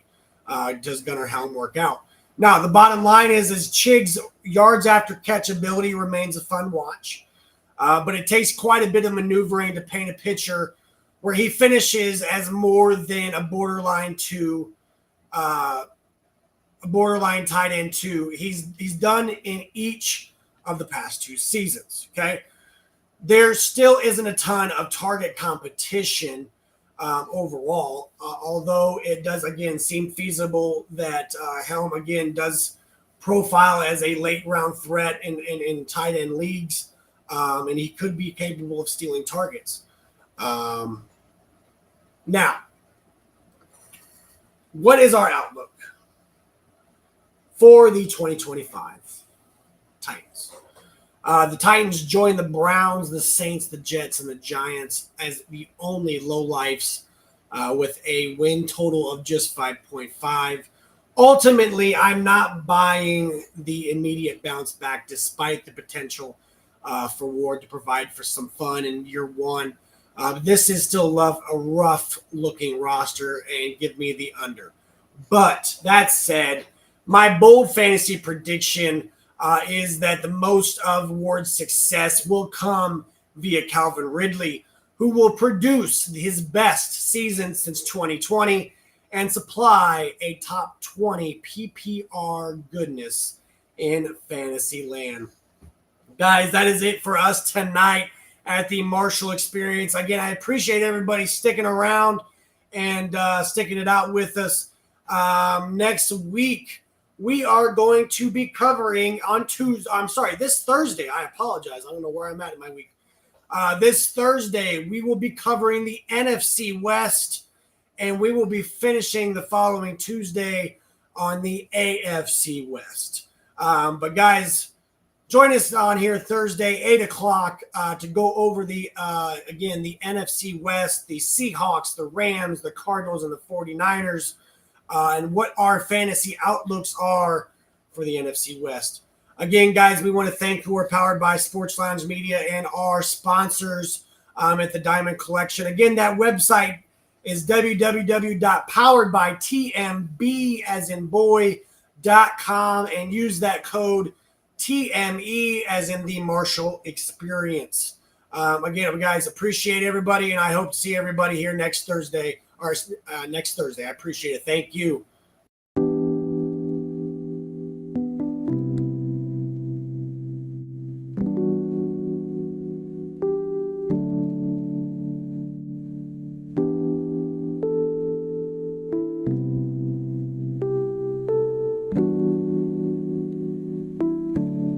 Does Gunnar Helm work out? Now, the bottom line is Chig's yards after catch ability remains a fun watch. But it takes quite a bit of maneuvering to paint a picture where he finishes as more than a borderline tight end 2. He's done in each of the past 2 seasons, okay? There still isn't a ton of target competition overall, although it does, again, seem feasible that Helm, again, does profile as a late-round threat in tight end leagues, and he could be capable of stealing targets. Now, what is our outlook for the 2025 Titans? The Titans join the Browns, the Saints, the Jets, and the Giants as the only lowlifes with a win total of just 5.5. Ultimately, I'm not buying the immediate bounce back despite the potential for Ward to provide for some fun in year 1. This is still a rough-looking roster, and give me the under. But that said, my bold fantasy prediction is that the most of Ward's success will come via Calvin Ridley, who will produce his best season since 2020 and supply a top 20 PPR goodness in fantasy land. Guys, that is it for us tonight at the Marshall Experience. Again, I appreciate everybody sticking around and sticking it out with us. Next week, we are going to be covering this Thursday. I apologize. I don't know where I'm at in my week. This Thursday, we will be covering the NFC West, and we will be finishing the following Tuesday on the AFC West. But guys, join us on here Thursday, 8 o'clock, to go over the NFC West, the Seahawks, the Rams, the Cardinals, and the 49ers, and what our fantasy outlooks are for the NFC West. Again, guys, we want to thank who are powered by Sports Lounge Media and our sponsors at the Diamond Collection. Again, that website is www.poweredbytmb as in boy.com and use that code TME as in the Marshall Experience. Again, guys, appreciate everybody, and I hope to see everybody here next Thursday. I appreciate it. Thank you.